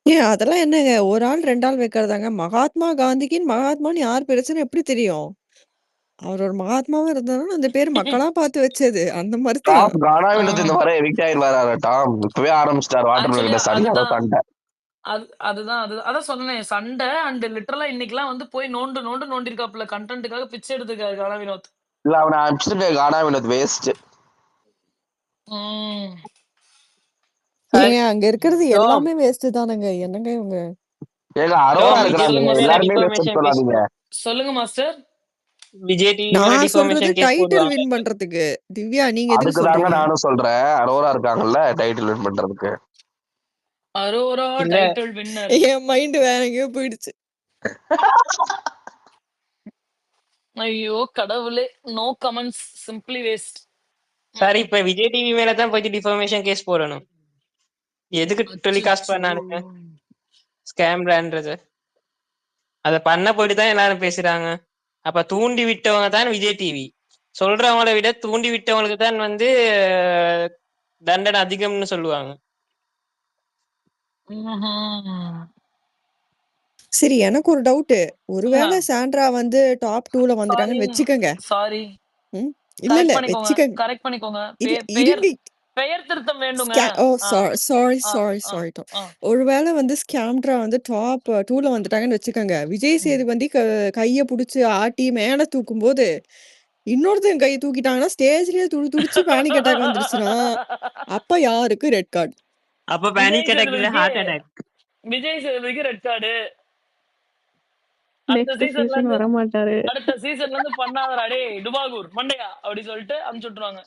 Speaker 4: ஏன் அதெல்லாம் என்னங்க? ஒரு ஆள் 2 ஆள் வைக்கிறதாங்க. மகாத்மா காந்திக்குன்னு மகாத்மான்னு யார் பேருச்சுன்னு எப்படி தெரியும்? அவர் ஒரு மகாத்மாவா இருந்தாருன்னா, அந்த பேரு மக்களா பார்த்து வச்சது. அந்த மாரி தான்.
Speaker 5: டாம் கானாவினத்து இந்த வாரம் எவிக்ட் ஆயிருவாரா டாம்? இப்பவே ஆரம்பிச்சிட்டாரு வாட்டர்
Speaker 2: ஆக்சுவலி
Speaker 5: கிட்ட சரியான
Speaker 2: அதுதான்
Speaker 5: சண்டை.
Speaker 2: அதுதான் அதான் சொன்னேன். சண்டை அண்ட் லிட்டரலா இன்னைக்கெல்லாம் வந்து போய் நோண்டிருக்காப்புல கண்டென்ட்டுக்காக பிச்சை எடுத்துக்காரு கானா வினோத்.
Speaker 5: இல்ல அவனை அனுப்பிச்சிட்டு கானாவினத் வேஸ்ட்.
Speaker 4: ஏங்க அங்க இருக்கிறது எல்லாமே வேஸ்ட் தானங்க. என்னங்க இவங்க?
Speaker 5: ஏங்க அரோரா
Speaker 6: டாம் விஜய்
Speaker 5: இருக்கிறாங்க,
Speaker 6: டிவி மேல
Speaker 5: எல்லாருமே வேஸ்ட்
Speaker 6: டிஃபார்மேஷன் கேஸ்
Speaker 5: சொல்லாதீங்க.
Speaker 2: சொல்லுங்க மாஸ்டர்.
Speaker 6: விஜய் டிவி மேல
Speaker 4: நான் சொல்றது
Speaker 6: டிஃபார்மேஷன் கேஸ்
Speaker 4: டைட்டில்
Speaker 6: போடுவாங்க.
Speaker 4: வின் பண்றதுக்கு. திவ்யா நீங்க எதுக்கு
Speaker 5: அதுக்கு தாங்க
Speaker 4: சொல்றீங்க?
Speaker 5: நானும் சொல்றேன், அரோரா இருக்காங்கல்ல டைட்டில் வின் பண்றதுக்கு.
Speaker 2: அரோரா
Speaker 6: இல்ல
Speaker 2: டைட்டில் வின்னர்.
Speaker 4: என் மைண்ட் வேற எங்கேயோ போயிடுச்சு.
Speaker 2: ஐயோ கடவுளே, no comments, simply waste.
Speaker 6: Sir இப்ப விஜய் டிவி மேல தான் போய் டிஃபார்மேஷன் கேஸ் போடணும். எதுக்கு டெலிகாஸ்ட் பண்ணானுங்க ஸ்கேம்ன்றது? அத பண்ண போயிட்டு தான் எல்லாரும் பேசுறாங்க. அப்ப தூண்டி விட்டவங்க தான் விஜய் டிவி. சொல்றவங்கள விட தூண்டி விட்டவங்களுக்கு தான் வந்து தண்டனை அதிகம்னு சொல்லுவாங்க.
Speaker 4: சரி எனக்கு ஒரு டவுட். ஒருவேளை சாண்ட்ரா வந்து டாப் 2ல வந்துட்டாங்கன்னு வச்சுக்கோங்க.
Speaker 2: சாரி
Speaker 4: ம். இல்ல இல்ல வச்சுக்கோங்க.
Speaker 2: கரெக்ட் பண்ணிக்கோங்க.
Speaker 4: இல்ல
Speaker 2: பெயர்
Speaker 4: இருங்க.
Speaker 2: பெயர் திருத்தம் வேண்டுங்க.
Speaker 4: சாரி. ஒருவேளை வந்து ஸ்கேம்ட்ரா வந்து டாப் 2ல வந்துட்டாங்கன்னு வச்சுக்கோங்க. விஜய் சேதுபதி கைய புடிச்சு ஆட்டி மேல தூக்கும் போது இன்னொருத்தன் கையை தூக்கிட்டாங்கன்னா ஸ்டேஜ்லயே துடிச்சு பேனிக் அட்டாக் வந்துருச்சுன்னா அப்ப யாருக்கு ரெட் கார்டு?
Speaker 6: அப்ப பேனிக் அட்டாக் இல்ல ஹார்ட் அட்டாக்.
Speaker 2: விஜய் சேதுபதிக்கு ரெட் கார்டு.
Speaker 3: நெக்ஸ்ட் சீசன் வர மாட்டாரு.
Speaker 2: அடுத்த சீசன்ல இருந்து பண்ணாதடா டேய் டுபாகூர் மண்டையா அப்படி சொல்லிட்டு அனுப்பிச்சு விட்டுருவாங்க.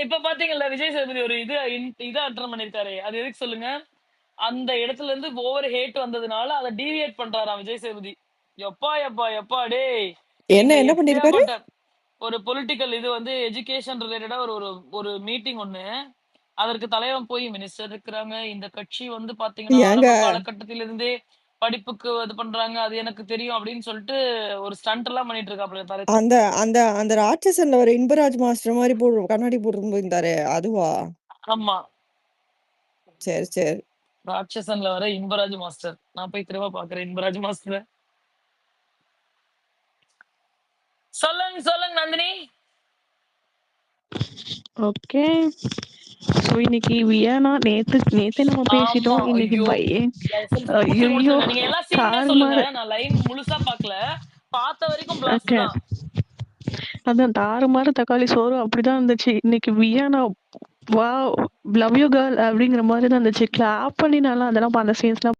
Speaker 2: இப்ப பாத்தீங்கல்ல விஜய் சேதுபதி ஒரு இதை அட்டன் பண்ணிருக்காரு. அது எதுக்கு சொல்லுங்க? அந்த இடத்துல இருந்து ஓவர் ஹேட் வந்ததுனால அதை டீவியேட் பண்றாராம் விஜய் சேதுபதி. எப்பா டேய்
Speaker 4: என்ன பண்ணிருக்காரு?
Speaker 2: ஒரு பொலிட்டிக்கல் இது வந்து எஜுகேஷன் ரிலேட்டடா ஒரு மீட்டிங் ஒண்ணு. அதற்கு தலைவன் போய் மினிஸ்டர் இருக்கிறாங்க. இந்த கட்சி வந்து பாத்தீங்கன்னா ஆரம்ப காலகட்டத்தில இருந்தே படிப்புக்கு இது பண்றாங்க, அது எனக்கு தெரியும் அப்படின்னு சொல்லிட்டு ஒரு ஸ்டண்ட் எல்லாம் பண்ணிட்டு இருக்காப்ல.
Speaker 4: அந்த அந்த அந்த ராட்சசன்ல ஒரு இன்பராஜ் மாஸ்டர் மாதிரி கண்ணாடி போட்டு இருந்தாரு அதுவா?
Speaker 2: ஆமா
Speaker 4: சரி
Speaker 2: ராட்சசன்ல வர இன்பராஜ் மாஸ்டர். நான் போய் திரும்ப பாக்குறேன் இன்பராஜ் மாஸ்டர். சொல்லுங்க நந்தினி.
Speaker 3: ஓகே. சோ இன்னைக்கு வியானா நேத்து நம்ம பேசிட்டோம். இன்னைக்கு ஐயோ
Speaker 2: நீங்க எல்லாம் சீக்கிரம் சொல்லுங்க. நான் லைன் முழுசா பார்க்கல, பார்த்த வரைக்கும் பிளாஸ்ட் தான்.
Speaker 3: அதான் தாறுமாறு தக்காளி சோறு அப்படிதான் இருந்துச்சு இன்னைக்கு. வியானா வா லவ் யூ கேர்ள் அப்படிங்கிற மாதிரி தான் இருந்துச்சு. கிளாப் பண்ணி நல்லா அதெல்லாம் அந்த சீன்ஸ்லாம்